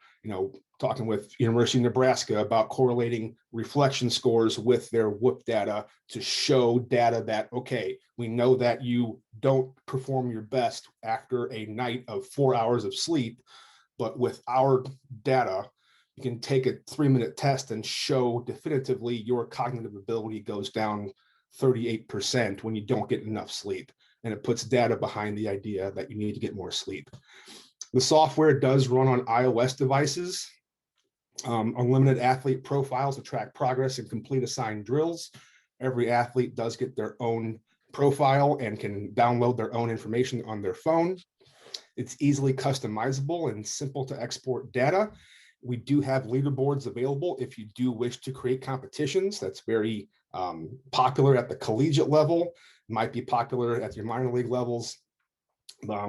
Talking with University of Nebraska about correlating reflection scores with their WHOOP data to show data that, okay, we know that you don't perform your best after a night of 4 hours of sleep, but with our data, you can take a 3-minute test and show definitively your cognitive ability goes down 38% when you don't get enough sleep. And it puts data behind the idea that you need to get more sleep. The software does run on iOS devices. Unlimited athlete profiles to track progress and complete assigned drills. Every athlete does get their own profile and can download their own information on their phone. It's easily customizable and simple to export data. We do have leaderboards available if you do wish to create competitions. That's very popular at the collegiate level, might be popular at your minor league levels.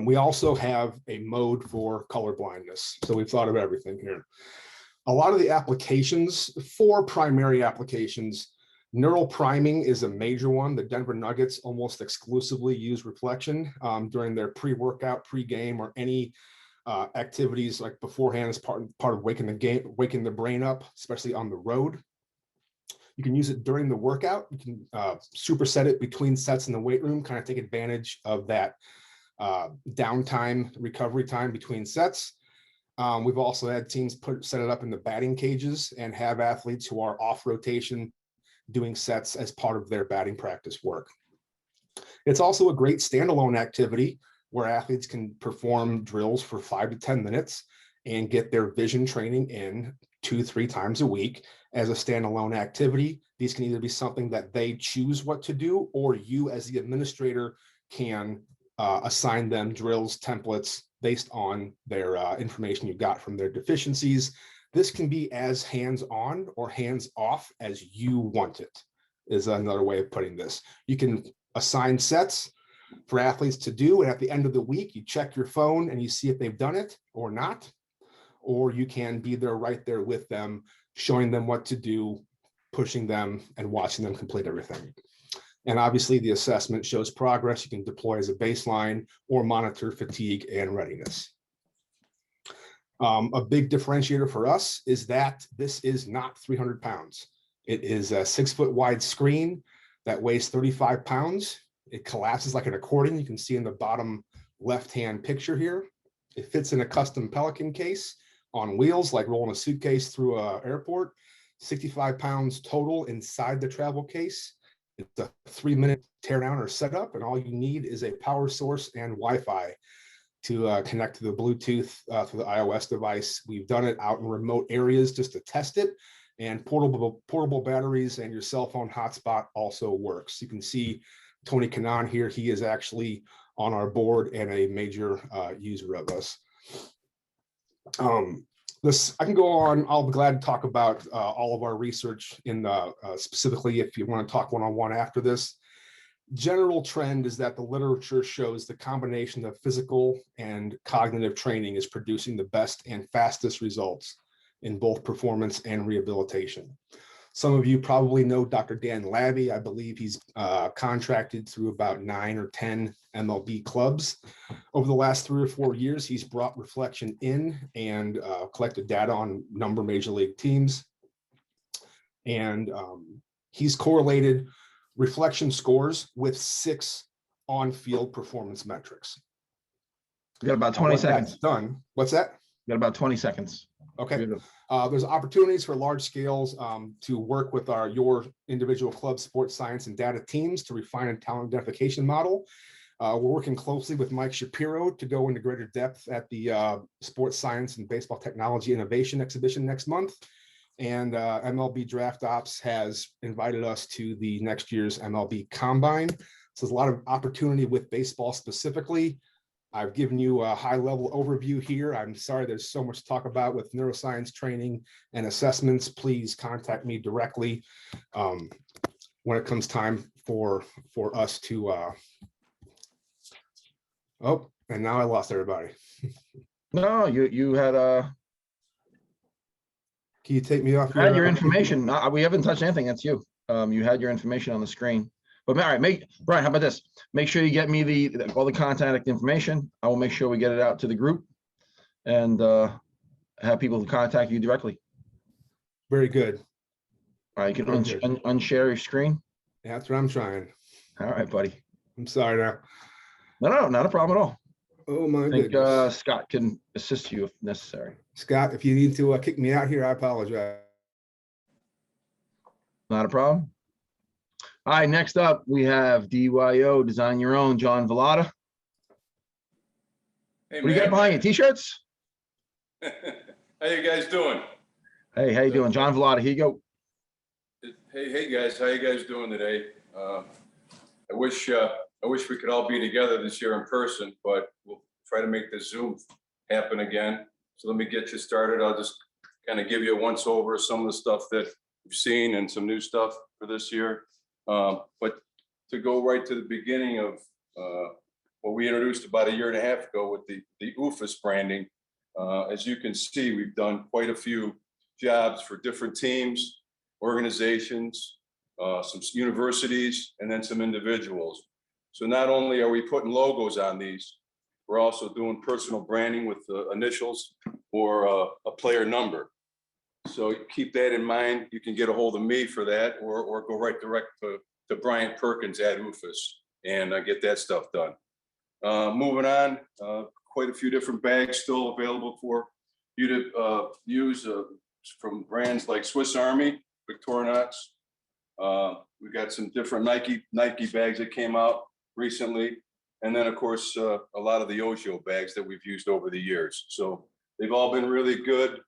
We also have a mode for color blindness. So we've thought of everything here. A lot of the applications, 4 primary applications. Neural priming is a major one. The Denver Nuggets almost exclusively use reflection during their pre-workout, pre-game, or any activities like beforehand as part of waking the brain up, especially on the road. You can use it during the workout. You can superset it between sets in the weight room, kind of take advantage of that downtime, recovery time between sets. We've also had teams set it up in the batting cages and have athletes who are off rotation doing sets as part of their batting practice work. It's also a great standalone activity where athletes can perform drills for 5 to 10 minutes and get their vision training in 2-3 times a week as a standalone activity. These can either be something that they choose what to do, or you as the administrator can assign them drills, templates based on their information you got from their deficiencies. This can be as hands-on or hands-off as you want it, is another way of putting this. You can assign sets for athletes to do, and at the end of the week, you check your phone and you see if they've done it or not. Or you can be there right there with them, showing them what to do, pushing them, and watching them complete everything. And obviously the assessment shows progress. You can deploy as a baseline or monitor fatigue and readiness. A big differentiator for us is that this is not 300 pounds. It is a 6-foot wide screen that weighs 35 pounds. It collapses like an accordion. You can see in the bottom left-hand picture here. It fits in a custom Pelican case on wheels, like rolling a suitcase through an airport. 65 pounds total inside the travel case. It's a 3-minute teardown or setup, and all you need is a power source and Wi-Fi to connect to the Bluetooth through the iOS device. We've done it out in remote areas just to test it, and portable batteries and your cell phone hotspot also works. You can see Tony Kanan here. He is actually on our board and a major user of us. I can go on. I'll be glad to talk about all of our research specifically if you want to talk one-on-one after this. General trend is that the literature shows the combination of physical and cognitive training is producing the best and fastest results in both performance and rehabilitation. Some of you probably know Dr. Dan Labby. I believe he's contracted through about 9 or 10 MLB clubs. Over the last 3 or 4 years, he's brought reflection in and collected data on a number of major league teams. And he's correlated reflection scores with 6 on-field performance metrics. We got about 20 seconds. Done. What's that? We got about 20 seconds. Okay. There's opportunities for large scales to work with your individual club sports science and data teams to refine a talent identification model. We're working closely with Mike Shapiro to go into greater depth at the Sports Science and Baseball Technology Innovation Exhibition next month. And MLB Draft Ops has invited us to the next year's MLB Combine. So there's a lot of opportunity with baseball specifically. I've given you a high-level overview here. I'm sorry there's so much to talk about with neuroscience training and assessments. Please contact me directly when it comes time for us to. Oh, and now I lost everybody. No, you had Can you take me off? You had your information. No, we haven't touched anything. That's you. You had your information on the screen. But all right, Brian, how about this? Make sure you get me all the contact information. I will make sure we get it out to the group and have people contact you directly. Very good. All right, you can unshare your screen. Yeah, that's what I'm trying. All right, buddy. I'm sorry now. No, not a problem at all. Oh my I think goodness. Scott can assist you if necessary. Scott, if you need to kick me out here, I apologize. Not a problem. All right, next up, we have DYO, Design Your Own, John Villada. Hey, what do you got behind you? T-shirts? How you guys doing? Hey, how you doing? John Villada, here you go. Hey guys, how you guys doing today? I wish we could all be together this year in person, but we'll try to make this Zoom happen again. So let me get you started. I'll just kind of give you a once over of some of the stuff that we've seen and some new stuff for this year. But to go right to the beginning of what we introduced about 1.5 years ago with the UFAS branding, as you can see, we've done quite a few jobs for different teams, organizations, some universities, and then some individuals. So not only are we putting logos on these, we're also doing personal branding with the initials or a player number. So keep that in mind. You can get a hold of me for that, or go right direct to Bryant Perkins at UFAS and get that stuff done. Moving on, quite a few different bags still available for you to use from brands like Swiss Army, Victorinox. We've got some different Nike bags that came out recently. And then, of course, a lot of the Ogio bags that we've used over the years. So they've all been really good.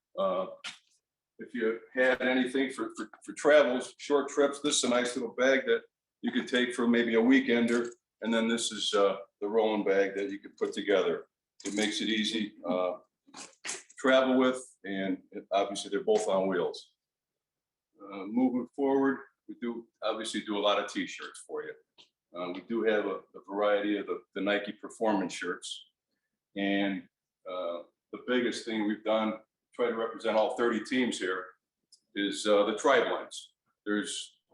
If you had anything for travels, short trips, this is a nice little bag that you could take for maybe a weekender. And then this is the rolling bag that you could put together. It makes it easy to travel with, and obviously they're both on wheels. Moving forward, we do obviously do a lot of t-shirts for you. We do have a variety of the Nike performance shirts. And the biggest thing we've done, try to represent all 30 teams here, is the tri-blends.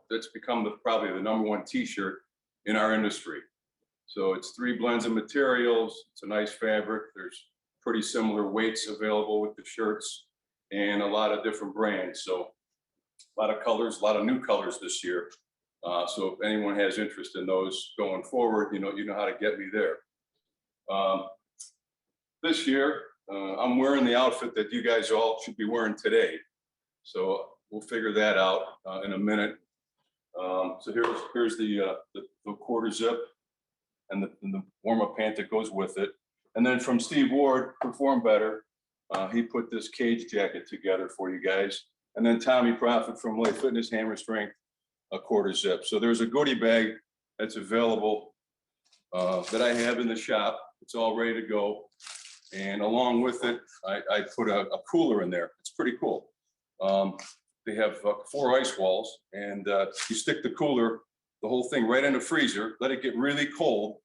That's become probably the #1 t-shirt in our industry. So it's 3 blends of materials. It's a nice fabric. There's pretty similar weights available with the shirts and a lot of different brands. So a lot of colors, a lot of new colors this year. So if anyone has interest in those going forward, you know how to get me there. This year, I'm wearing the outfit that you guys all should be wearing today. So we'll figure that out in a minute. So here's the quarter zip and the warm-up pant that goes with it. And then from Steve Ward, Perform Better, he put this cage jacket together for you guys. And then Tommy Profit from Life Fitness Hammer Strength, a quarter zip. So there's a goodie bag that's available that I have in the shop. It's all ready to go. And along with it, I put a cooler in there. It's pretty cool. They have 4 ice walls, and you stick the cooler, the whole thing right in the freezer, let it get really cold.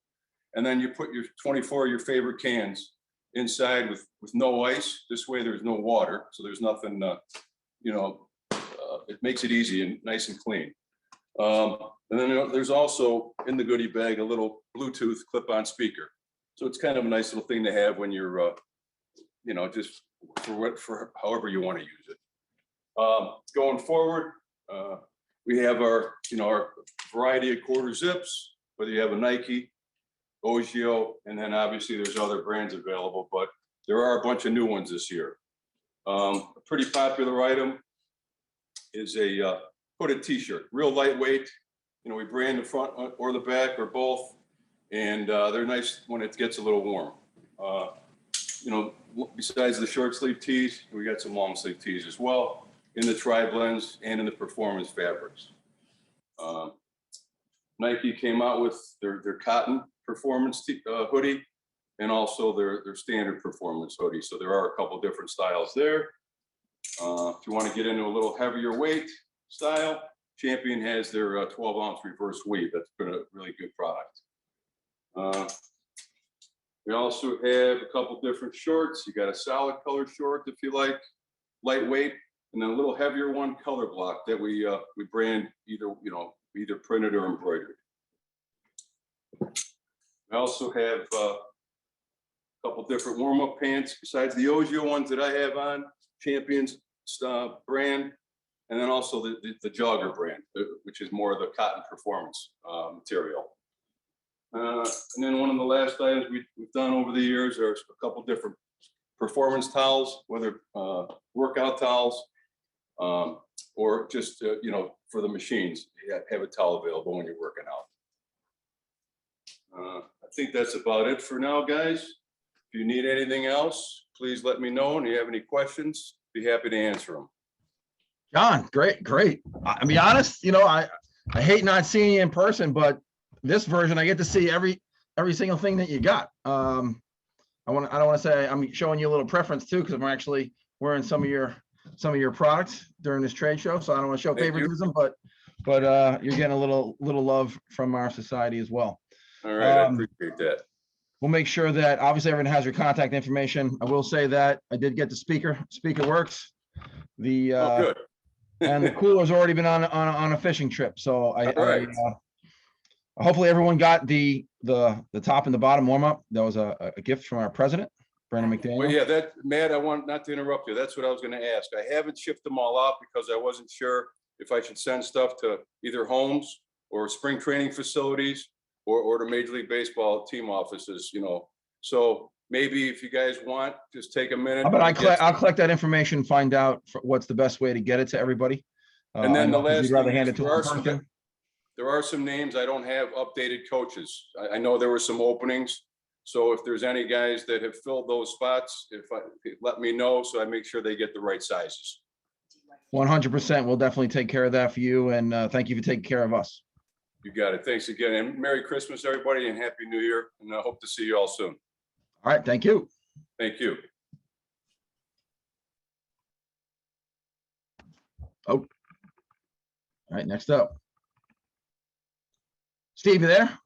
And then you put your 24 of your favorite cans inside with no ice. This way there's no water. So there's nothing, it makes it easy and nice and clean. And then there's also in the goodie bag a little Bluetooth clip-on speaker. So it's kind of a nice little thing to have when you're, just for however you want to use it. Going forward, we have our variety of quarter zips, whether you have a Nike, Ogio, and then obviously there's other brands available, but there are a bunch of new ones this year. A pretty popular item is a hooded t-shirt, real lightweight. We brand the front or the back or both, and they're nice when it gets a little warm. Besides the short sleeve tees, we got some long sleeve tees as well in the tri-blends and in the performance fabrics. Nike came out with their cotton performance hoodie and also their standard performance hoodie. So there are a couple different styles there. If you want to get into a little heavier weight style, Champion has their 12-ounce reverse weave. That's been a really good product. We also have a couple different shorts. You got a solid color short if you like, lightweight, and then a little heavier one, color block, that we brand either printed or embroidered. We also have a couple different warm-up pants besides the Ogio ones that I have on, Champion's brand, and then also the Jogger brand, which is more of the cotton performance material. And then one of the last items we've done over the years are a couple different performance towels, whether workout towels or just for the machines. You have a towel available when you're working out. I think that's about it for now, guys. If you need anything else, please let me know. And if you have any questions, be happy to answer them. John, great. I'll be honest, I hate not seeing you in person, but this version I get to see every single thing that you got. I don't want to say I'm showing you a little preference too, because I'm actually wearing some of your products during this trade show. So I don't want to show favoritism, but you're getting a little love from our society as well. All right, I appreciate that. We'll make sure that obviously everyone has your contact information. I will say that I did get the speaker. Speaker works. The Oh, good. and the cooler's already been on a fishing trip. So All right. hopefully everyone got the top and the bottom warm up. That was a gift from our president, Brandon McDaniel. Well, yeah, that, Matt, I want not to interrupt you. That's what I was going to ask. I haven't shipped them all out because I wasn't sure if I should send stuff to either homes or spring training facilities or to Major League Baseball team offices, you know. So maybe if you guys want, just take a minute. But I'll collect that information, find out what's the best way to get it to everybody. And then the last you'd rather thing hand is it to one person. there are some names I don't have updated coaches. I know there were some openings. So if there's any guys that have filled those spots, let me know so I make sure they get the right sizes. 100%. We'll definitely take care of that for you. And thank you for taking care of us. You got it. Thanks again. And Merry Christmas, everybody, and Happy New Year. And I hope to see you all soon. All right. Thank you. Thank you. Oh. All right. Next up. Steve, you there?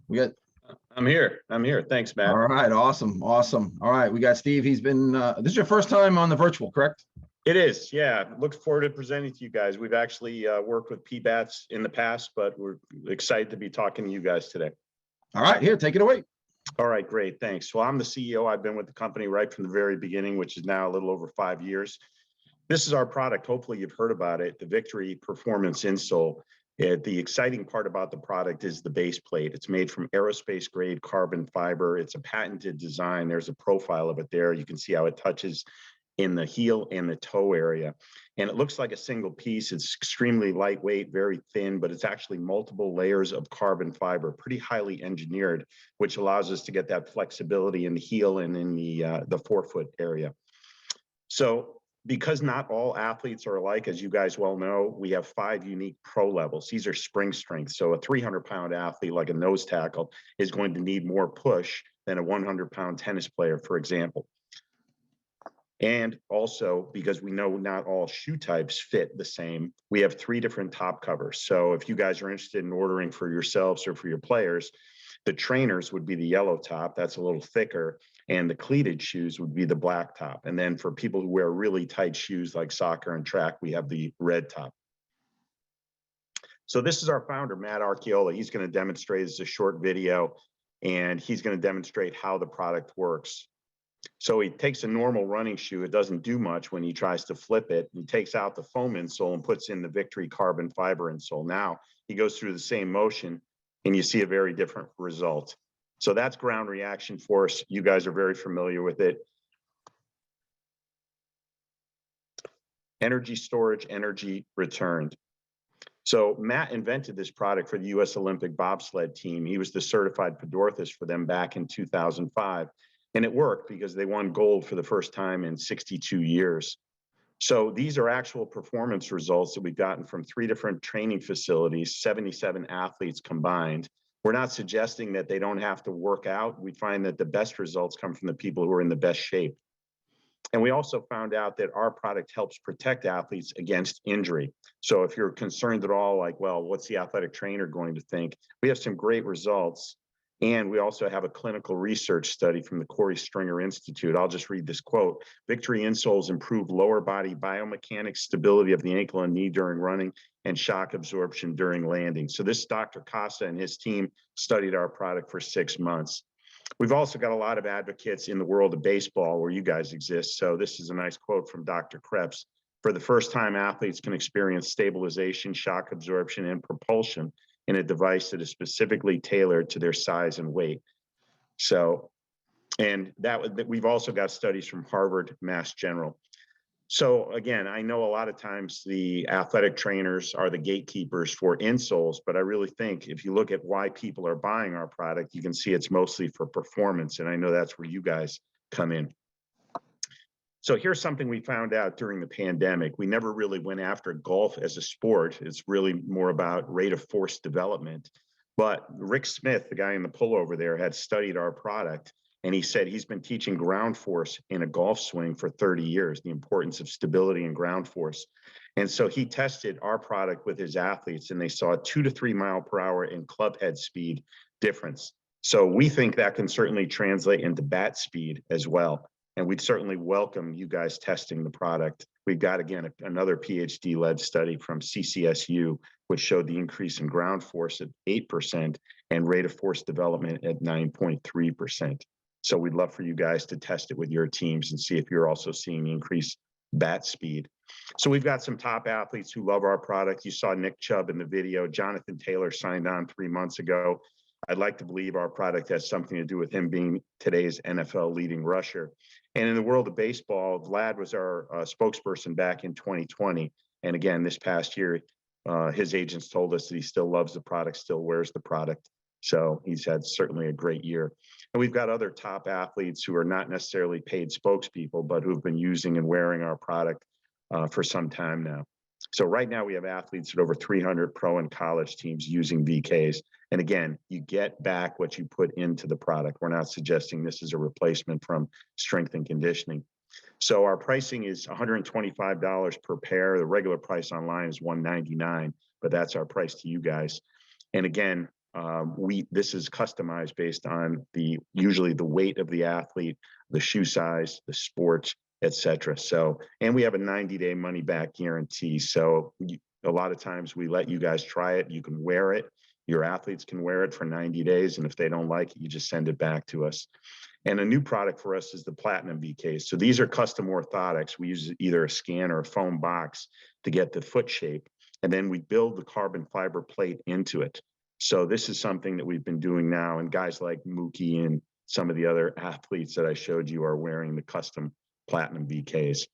I'm here. Thanks, Matt. All right. Awesome. Awesome. All right. We got Steve. He's been, this is your first time on the virtual, correct? It is. Yeah. Look forward to presenting to you guys. We've actually worked with PBATs in the past, but we're excited to be talking to you guys today. All right. Here, take it away. All right. Great. Thanks. Well, I'm the CEO. I've been with the company right from the very beginning, which is now a little over 5 years. This is our product. Hopefully you've heard about it, the Victory Performance Insole. The exciting part about the product is the base plate. It's made from aerospace grade carbon fiber. It's a patented design. There's a profile of it there. You can see how it touches in the heel and the toe area. And it looks like a single piece. It's extremely lightweight, very thin, but it's actually multiple layers of carbon fiber, pretty highly engineered, which allows us to get that flexibility in the heel and in the forefoot area. So because not all athletes are alike, as you guys well know, we have 5 unique pro levels. These are spring strength. So a 300-pound athlete, like a nose tackle, is going to need more push than a 100-pound tennis player, for example. And also, because we know not all shoe types fit the same, we have 3 different top covers. So if you guys are interested in ordering for yourselves or for your players, the trainers would be the yellow top, that's a little thicker, and the cleated shoes would be the black top. And then for people who wear really tight shoes like soccer and track, we have the red top. So this is our founder, Matt Archiola. He's going to demonstrate as a short video, and he's going to demonstrate how the product works. So he takes a normal running shoe. It doesn't do much when he tries to flip it. He takes out the foam insole and puts in the Victory carbon fiber insole. Now he goes through the same motion and you see a very different result. So that's ground reaction force. You guys are very familiar with it. Energy storage, energy returned. So Matt invented this product for the U.S. Olympic bobsled team. He was the certified podorthist for them back in 2005. And it worked because they won gold for the first time in 62 years. So these are actual performance results that we've gotten from 3 different training facilities, 77 athletes combined. We're not suggesting that they don't have to work out. We find that the best results come from the people who are in the best shape. And we also found out that our product helps protect athletes against injury. So if you're concerned at all, like, well, what's the athletic trainer going to think? We have some great results. And we also have a clinical research study from the Corey Stringer Institute. I'll just read this quote. Victory insoles improve lower body biomechanics, stability of the ankle and knee during running, and shock absorption during landing. So this Dr. Casa and his team studied our product for 6 months. We've also got a lot of advocates in the world of baseball where you guys exist. So this is a nice quote from Dr. Krebs. For the first time, athletes can experience stabilization, shock absorption, and propulsion in a device that is specifically tailored to their size and weight. So, and that we've also got studies from Harvard, Mass General. So again, I know a lot of times the athletic trainers are the gatekeepers for insoles, but I really think if you look at why people are buying our product, you can see it's mostly for performance. And I know that's where you guys come in. So here's something we found out during the pandemic. We never really went after golf as a sport. It's really more about rate of force development. But Rick Smith, the guy in the pullover there, had studied our product. And he said he's been teaching ground force in a golf swing for 30 years, the importance of stability and ground force. And so he tested our product with his athletes, and they saw a 2 to 3 mile per hour in club head speed difference. So we think that can certainly translate into bat speed as well. And we'd certainly welcome you guys testing the product. We've got, again, another PhD-led study from CCSU, which showed the increase in ground force at 8% and rate of force development at 9.3%. So we'd love for you guys to test it with your teams and see if you're also seeing increased bat speed. So we've got some top athletes who love our product. You saw Nick Chubb in the video. Jonathan Taylor signed on 3 months ago. I'd like to believe our product has something to do with him being today's NFL leading rusher. And in the world of baseball, Vlad was our spokesperson back in 2020. And again, this past year, his agents told us that he still loves the product, still wears the product. So he's had certainly a great year. And we've got other top athletes who are not necessarily paid spokespeople, but who've been using and wearing our product for some time now. So right now we have athletes at over 300 pro and college teams using VKs. And again, you get back what you put into the product. We're not suggesting this is a replacement from strength and conditioning. So our pricing is $125 per pair. The regular price online is $199, but that's our price to you guys. And again, this is customized based on usually the weight of the athlete, the shoe size, the sports, etc. So, and we have a 90-day money back guarantee. So a lot of times we let you guys try it. You can wear it. Your athletes can wear it for 90 days. And if they don't like it, you just send it back to us. And a new product for us is the Platinum VKs. So these are custom orthotics. We use either a scan or a foam box to get the foot shape. And then we build the carbon fiber plate into it. So this is something that we've been doing now. And guys like Mookie and some of the other athletes that I showed you are wearing the custom Platinum VKs.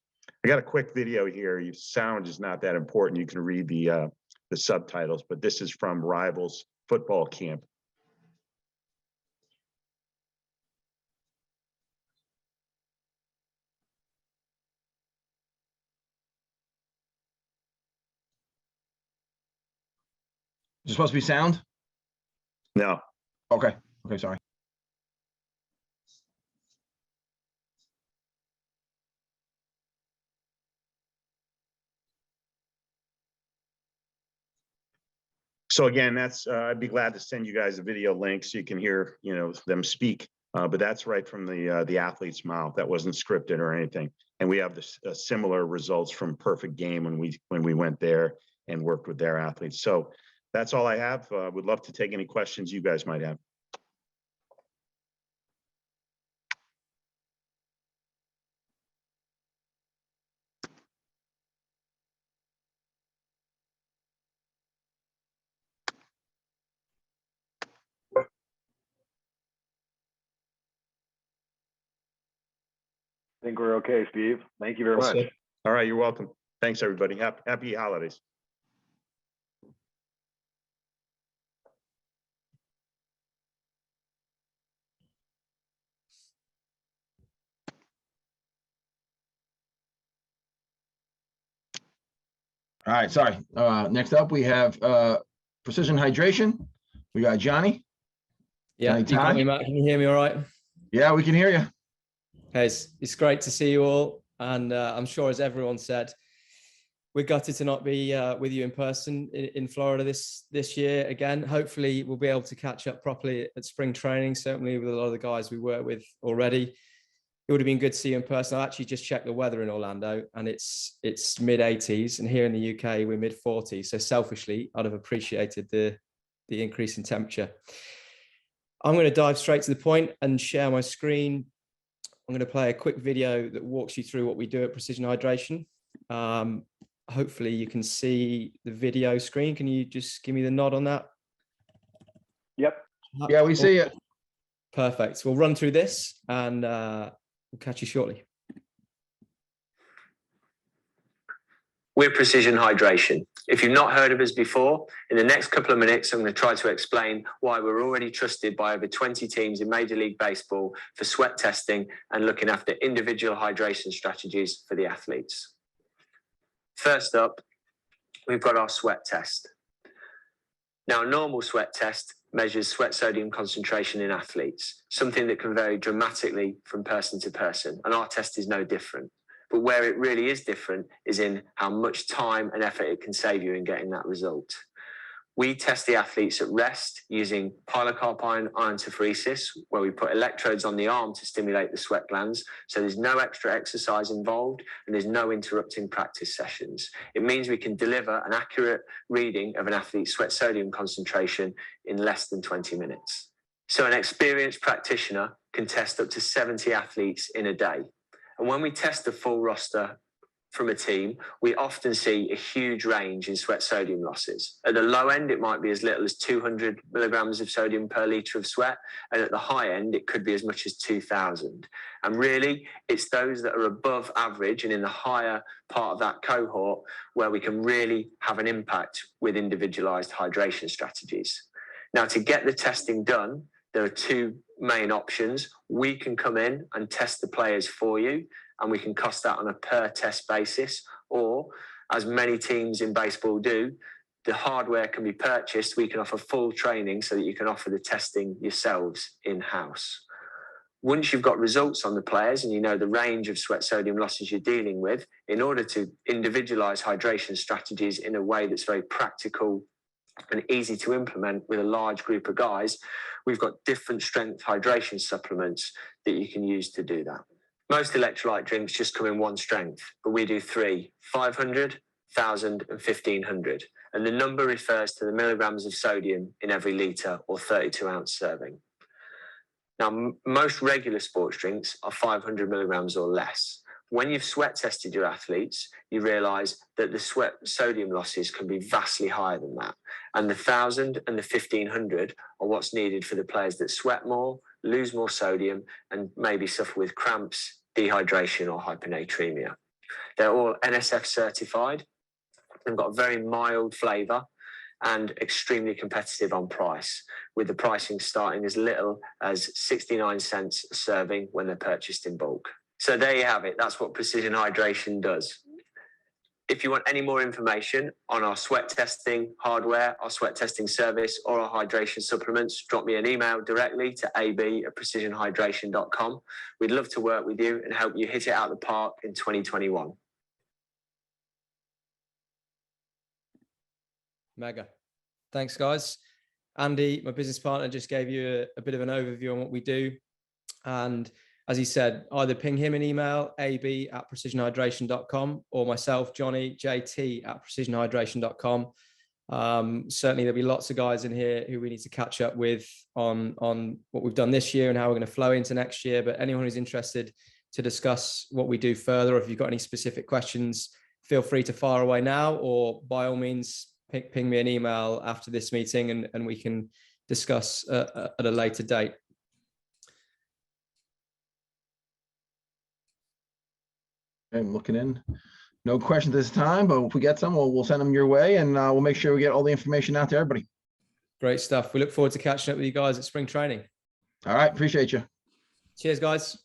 I got a quick video here. Your sound is not that important. You can read the subtitles, but this is from Rivals football camp. Is it supposed to be sound? No. Okay. Okay, sorry. So again, that's I'd be glad to send you guys a video link so you can hear, them speak. But that's right from the athlete's mouth. That wasn't scripted or anything. And we have similar results from Perfect Game when we went there and worked with their athletes. So that's all I have. Would love to take any questions you guys might have. I think we're okay, Steve. Thank you very much. All right, you're welcome. Thanks, everybody. Happy holidays. All right, sorry. Next up, we have Precision Hydration. We got Johnny. Yeah, you got me, Matt. Can you hear me all right? Yeah, we can hear you. Hey, it's great to see you all. And I'm sure, as everyone said, we're gutted to not be with you in person in Florida this year again. Hopefully, we'll be able to catch up properly at spring training, certainly with a lot of the guys we work with already. It would have been good to see you in person. I actually just checked the weather in Orlando, and it's mid-80s, and here in the UK, we're mid-40s. So selfishly, I'd have appreciated the increase in temperature. I'm going to dive straight to the point and share my screen. I'm going to play a quick video that walks you through what we do at Precision Hydration. Hopefully you can see the video screen. Can you just give me the nod on that? Yep. Yeah, we see it. Perfect. We'll run through this and we'll catch you shortly. We're Precision Hydration. If you've not heard of us before, in the next couple of minutes, I'm going to try to explain why we're already trusted by over 20 teams in Major League Baseball for sweat testing and looking after individual hydration strategies for the athletes. First up, we've got our sweat test. Now, a normal sweat test measures sweat sodium concentration in athletes, something that can vary dramatically from person to person, and our test is no different. But where it really is different is in how much time and effort it can save you in getting that result. We test the athletes at rest using pilocarpine iontophoresis, where we put electrodes on the arm to stimulate the sweat glands. So there's no extra exercise involved and there's no interrupting practice sessions. It means we can deliver an accurate reading of an athlete's sweat sodium concentration in less than 20 minutes. So an experienced practitioner can test up to 70 athletes in a day. And when we test the full roster from a team, we often see a huge range in sweat sodium losses. At the low end, it might be as little as 200 milligrams of sodium per litre of sweat. And at the high end, it could be as much as 2,000. And really, it's those that are above average and in the higher part of that cohort where we can really have an impact with individualized hydration strategies. Now, to get the testing done, there are two main options. We can come in and test the players for you, and we can cost that on a per test basis, or as many teams in baseball do, the hardware can be purchased. We can offer full training so that you can offer the testing yourselves in-house. Once you've got results on the players and you know the range of sweat sodium losses you're dealing with, in order to individualize hydration strategies in a way that's very practical and easy to implement with a large group of guys, we've got different strength hydration supplements that you can use to do that. Most electrolyte drinks just come in one strength, but we do 3, 500, 1,000 and 1,500. And the number refers to the milligrams of sodium in every litre or 32-ounce serving. Now, most regular sports drinks are 500 milligrams or less. When you've sweat tested your athletes, you realise that the sweat sodium losses can be vastly higher than that. And the 1,000 and the 1,500 are what's needed for the players that sweat more, lose more sodium, and maybe suffer with cramps, dehydration or hyponatremia. They're all NSF certified and got a very mild flavour and extremely competitive on price, with the pricing starting as little as 69 cents a serving when they're purchased in bulk. So there you have it. That's what Precision Hydration does. If you want any more information on our sweat testing hardware, our sweat testing service, or our hydration supplements, drop me an email directly to ab@precisionhydration.com. We'd love to work with you and help you hit it out of the park in 2021. Mega. Thanks, guys. Andy, my business partner, just gave you a bit of an overview on what we do. And as he said, either ping him an email, ab@precisionhydration.com, or myself, Johnny, jt@precisionhydration.com. Certainly there'll be lots of guys in here who we need to catch up with on what we've done this year and how we're going to flow into next year. But anyone who's interested to discuss what we do further, or if you've got any specific questions, feel free to fire away now, or by all means, ping me an email after this meeting and we can discuss at a later date. I'm looking in. No questions this time, but if we get some, we'll send them your way, and we'll make sure we get all the information out to everybody. Great stuff. We look forward to catching up with you guys at spring training. All right. Appreciate you. Cheers, guys.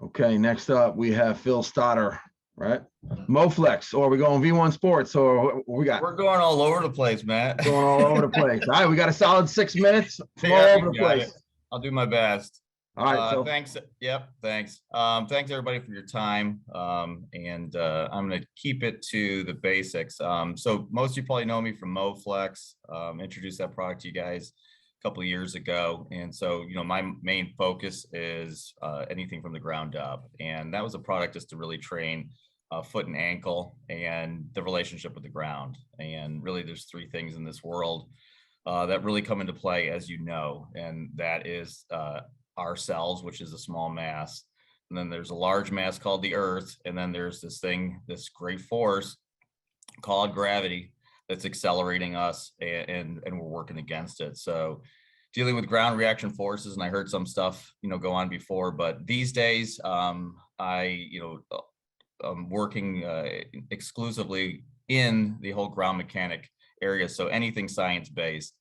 Okay. Next up, we have Phil Stoddard, right? Moflex, or we're going V1 Sports, or what we got? We're going all over the place, Matt. Going all over the place. All right. We got a solid 6 minutes from all Yeah, over the you got place. it. I'll do my best. All right. So Thanks. Yep. Thanks. Thanks everybody for your time. I'm going to keep it to the basics. So most of you probably know me from Moflex. Introduced that product to you guys a couple of years ago. And so, you know, my main focus is anything from the ground up. And that was a product just to really train foot and ankle and the relationship with the ground. And really there's 3 things in this world that really come into play, as you know, and that is our cells, which is a small mass. And then there's a large mass called the earth. And then there's this thing, this great force called gravity that's accelerating us, and we're working against it. So dealing with ground reaction forces, and I heard some stuff, you know, go on before, but these days I'm working exclusively in the whole ground mechanic area. So anything science-based.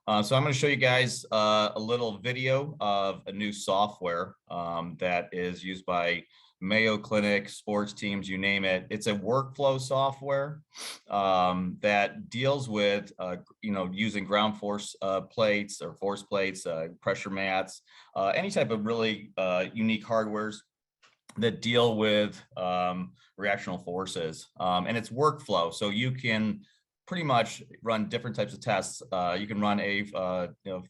So I'm going to show you guys a little video of a new software that is used by Mayo Clinic, sports teams, you name it. It's a workflow software that deals with, using ground force plates or force plates, pressure mats, any type of really unique hardwares that deal with reactional forces. And it's workflow. So you can pretty much run different types of tests. You can run a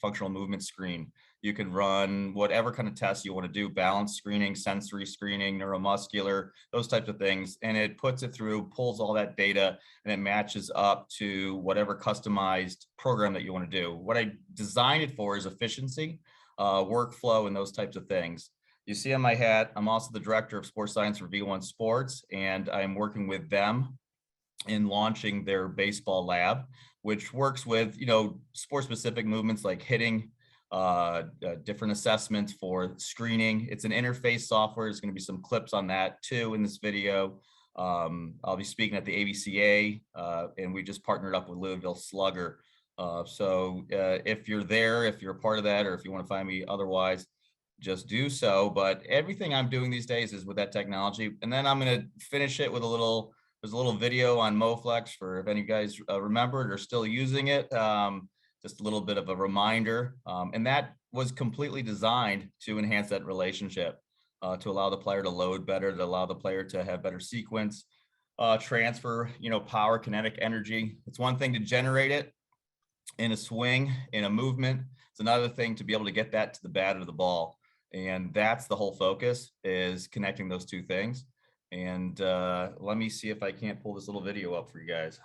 functional movement screen. You can run whatever kind of tests you want to do, balance screening, sensory screening, neuromuscular, those types of things. And it puts it through, pulls all that data, and it matches up to whatever customized program that you want to do. What I designed it for is efficiency, workflow, and those types of things. You see on my hat, I'm also the director of sports science for V1 Sports, and I'm working with them in launching their baseball lab, which works with, sport specific movements like hitting, different assessments for screening. It's an interface software. There's going to be some clips on that too in this video. I'll be speaking at the ABCA, and we just partnered up with Louisville Slugger. So if you're there, if you're a part of that, or if you want to find me otherwise, just do so. But everything I'm doing these days is with that technology. And then I'm going to finish it with there's a little video on MoFlex for if any guys remember it or still using it. Just a little bit of a reminder. And that was completely designed to enhance that relationship, to allow the player to load better, to allow the player to have better sequence, transfer, power, kinetic energy. It's one thing to generate it in a swing, in a movement. It's another thing to be able to get that to the bat or the ball. And that's the whole focus, is connecting those two things. And let me see if I can't pull this little video up for you guys.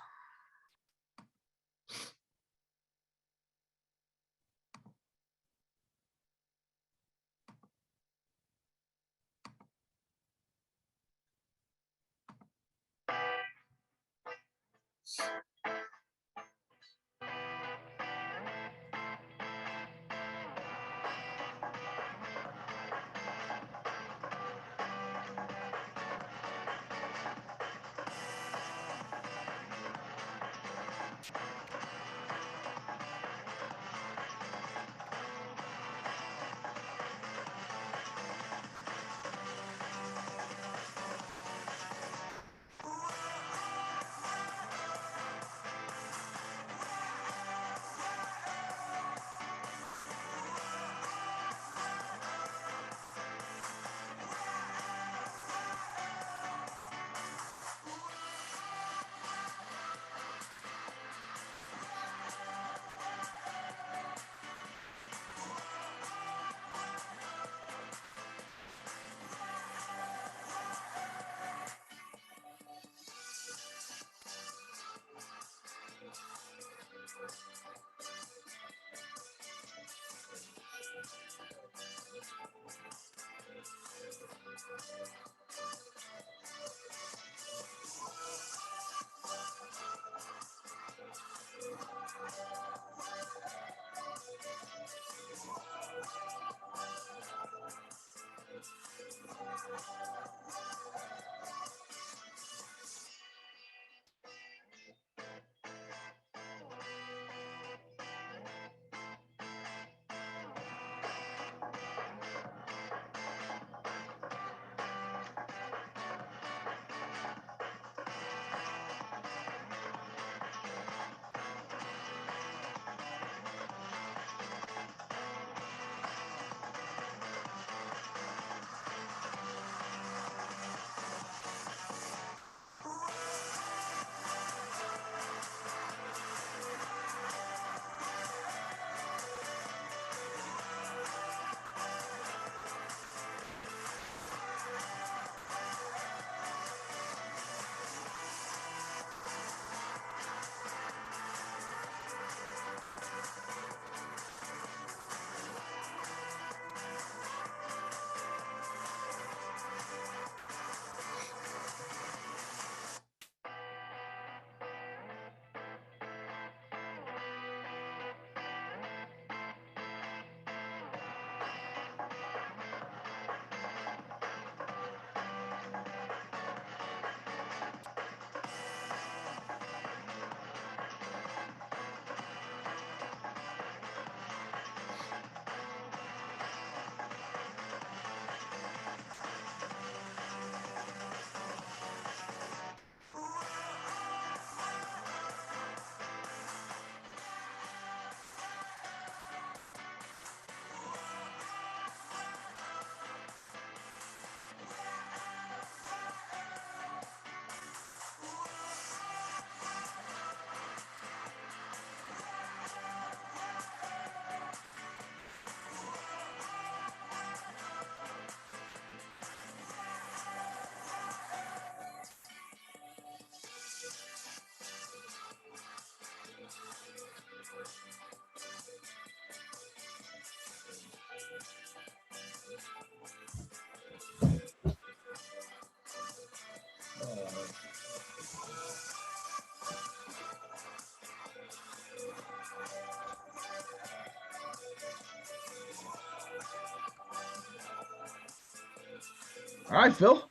All right, Phil.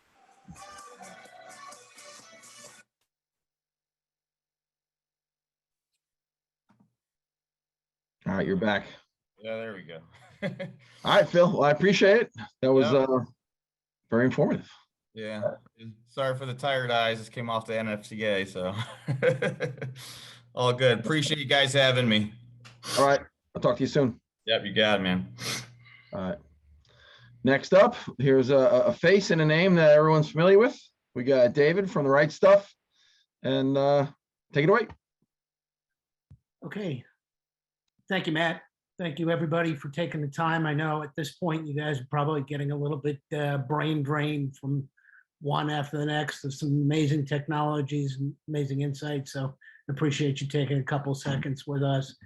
All right, you're back. Yeah, there we go. All right, Phil. Well, I appreciate it. That was very informative. Yeah. Sorry for the tired eyes. This came off the NFCA, so all good. Appreciate you guys having me. All right. I'll talk to you soon. Yep, you got it, man. All right. Next up, here's a face and a name that everyone's familiar with. We got David from The Right Stuff. And take it away. Okay. Thank you, Matt. Thank you, everybody, for taking the time. I know at this point, you guys are probably getting a little bit brain drained from one after the next of some amazing technologies and amazing insights. So I appreciate you taking a couple seconds with us.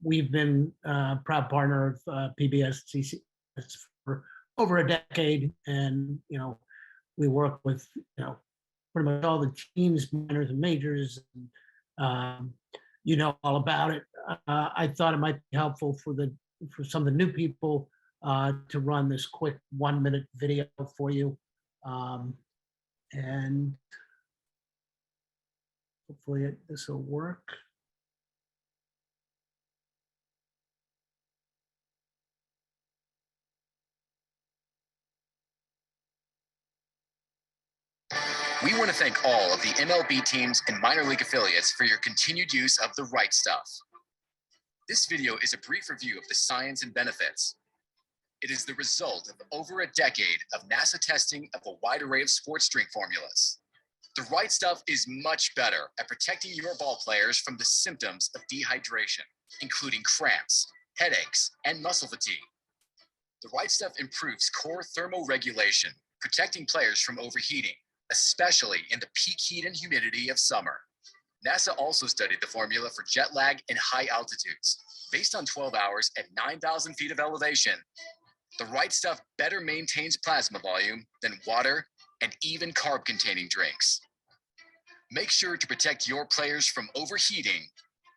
We've been a proud partner of PBSCCS for over a decade. And, we work with, pretty much all the teams, minors and majors. All about it. I thought it might be helpful for some of the new people to run this quick 1-minute video for you. And hopefully this will work. We want to thank all of the MLB teams and minor league affiliates for your continued use of The Right Stuff. This video is a brief review of the science and benefits. It is the result of over a decade of NASA testing of a wide array of sports drink formulas. The Right Stuff is much better at protecting your ball players from the symptoms of dehydration, including cramps, headaches, and muscle fatigue. The Right Stuff improves core thermoregulation, protecting players from overheating, especially in the peak heat and humidity of summer. NASA also studied the formula for jet lag in high altitudes. Based on 12 hours at 9,000 feet of elevation, The Right Stuff better maintains plasma volume than water and even carb-containing drinks. Make sure to protect your players from overheating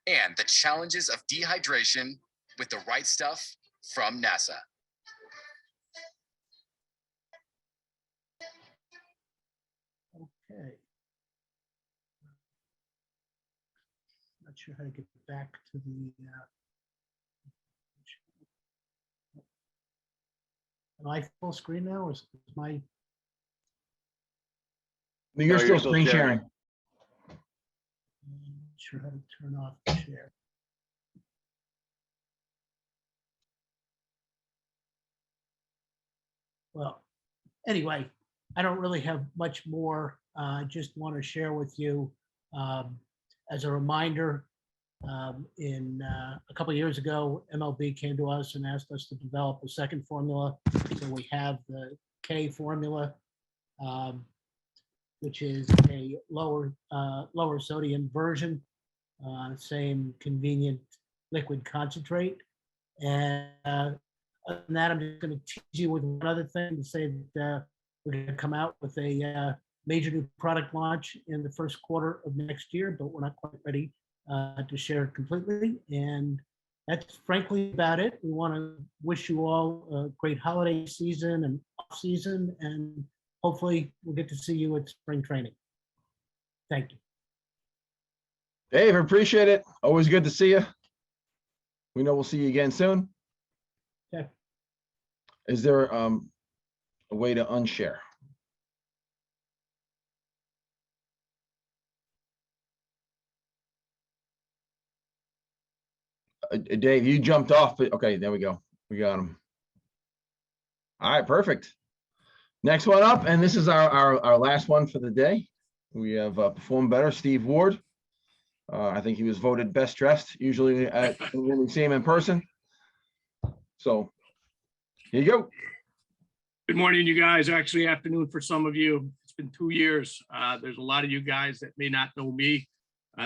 and the challenges of dehydration with The Right Stuff from NASA. Okay. Not sure how to get back to the. Am I full screen now, or is my? You're still screen sharing. I'm not sure how to turn off the share. Well, anyway, I don't really have much more. I just want to share with you, as a reminder, a couple of years ago, MLB came to us and asked us to develop a second formula. So we have the K formula, which is a lower sodium version, same convenient liquid concentrate. And other than that, I'm just going to tease you with one other thing to say that we're going to come out with a major new product launch in the first quarter of next year, but we're not quite ready to share it completely. And that's frankly about it. We want to wish you all a great holiday season and off season, and hopefully we'll get to see you at spring training. Thank you. Dave, appreciate it. Always good to see you. We know we'll see you again soon. Okay. Is there a way to unshare? Dave, you jumped off, but okay, there we go. We got him. All right, perfect. Next one up, and this is our last one for the day. We have Perform Better, Steve Ward. I think he was voted best dressed, usually when we see him in person. So here you go. Good morning, you guys. Actually, afternoon for some of you. It's been 2 years. There's a lot of you guys that may not know me.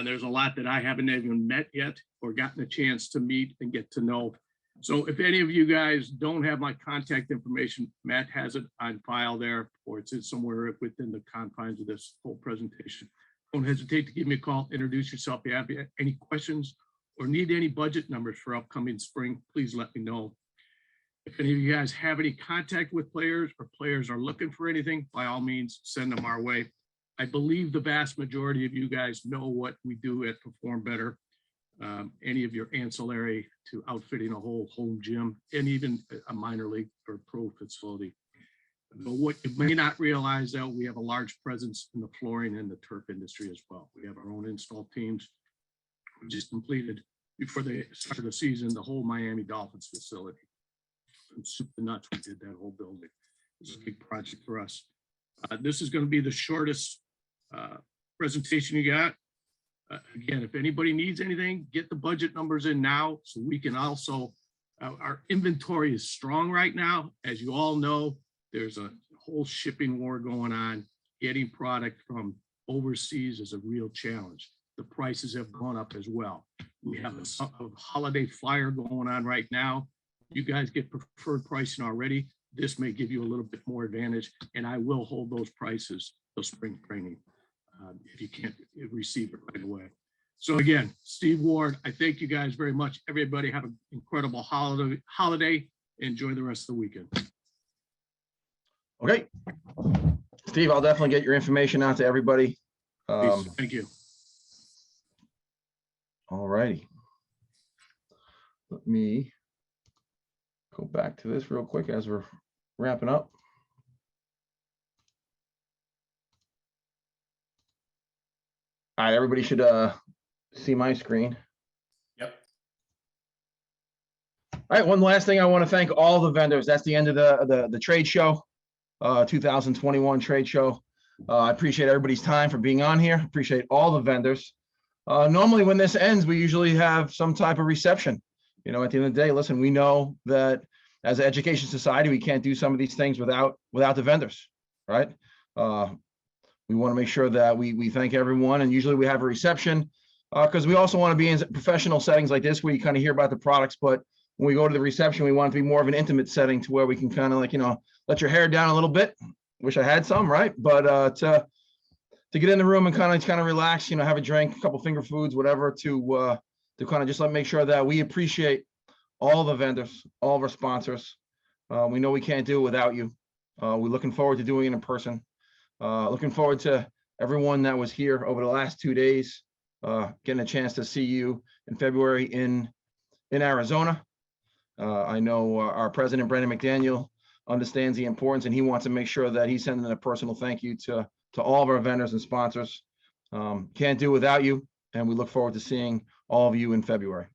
There's a lot that I haven't even met yet or gotten a chance to meet and get to know. So if any of you guys don't have my contact information, Matt has it on file there, or it's in somewhere within the confines of this whole presentation. Don't hesitate to give me a call, introduce yourself. If you have any questions or need any budget numbers for upcoming spring, please let me know. If any of you guys have any contact with players or players are looking for anything, by all means, send them our way. I believe the vast majority of you guys know what we do at Perform Better. Any of your ancillary to outfitting a whole home gym and even a minor league or pro facility. But what you may not realize, though, we have a large presence in the flooring and the turf industry as well. We have our own install teams. We just completed, before the start of the season, the whole Miami Dolphins facility. From soup to nuts, we did that whole building. It's a big project for us. This is going to be the shortest presentation you got. Again, if anybody needs anything, get the budget numbers in now so we can also, our inventory is strong right now. As you all know, there's a whole shipping war going on. Getting product from overseas is a real challenge. The prices have gone up as well. We have a holiday flyer going on right now. You guys get preferred pricing already. This may give you a little bit more advantage, and I will hold those prices till spring training if you can't receive it right away. So again, Steve Ward, I thank you guys very much. Everybody have an incredible holiday. Enjoy the rest of the weekend. Okay. Steve, I'll definitely get your information out to everybody. Thank you. All righty. Let me go back to this real quick as we're wrapping up. All right, everybody should see my screen. Yep. All right, one last thing, I want to thank all the vendors. That's the end of the trade show, 2021 trade show. I appreciate everybody's time for being on here. Appreciate all the vendors. Normally when this ends, we usually have some type of reception. You know, at the end of the day, listen, we know that as an education society, we can't do some of these things without the vendors, right? We want to make sure that we thank everyone, and usually we have a reception because we also want to be in professional settings like this where you kind of hear about the products, but when we go to the reception, we want it to be more of an intimate setting to where we can kind of like, you know, let your hair down a little bit. Wish I had some, right? But to get in the room and kind of relax, you know, have a drink, a couple finger foods, whatever, to kind of just make sure that we appreciate all the vendors, all of our sponsors. We know we can't do it without you. We're looking forward to doing it in person. Looking forward to everyone that was here over the last 2 days, getting a chance to see you in February in Arizona. I know our president, Brandon McDaniel, understands the importance, and he wants to make sure that he's sending a personal thank you to all of our vendors and sponsors. Can't do without you, and we look forward to seeing all of you in February.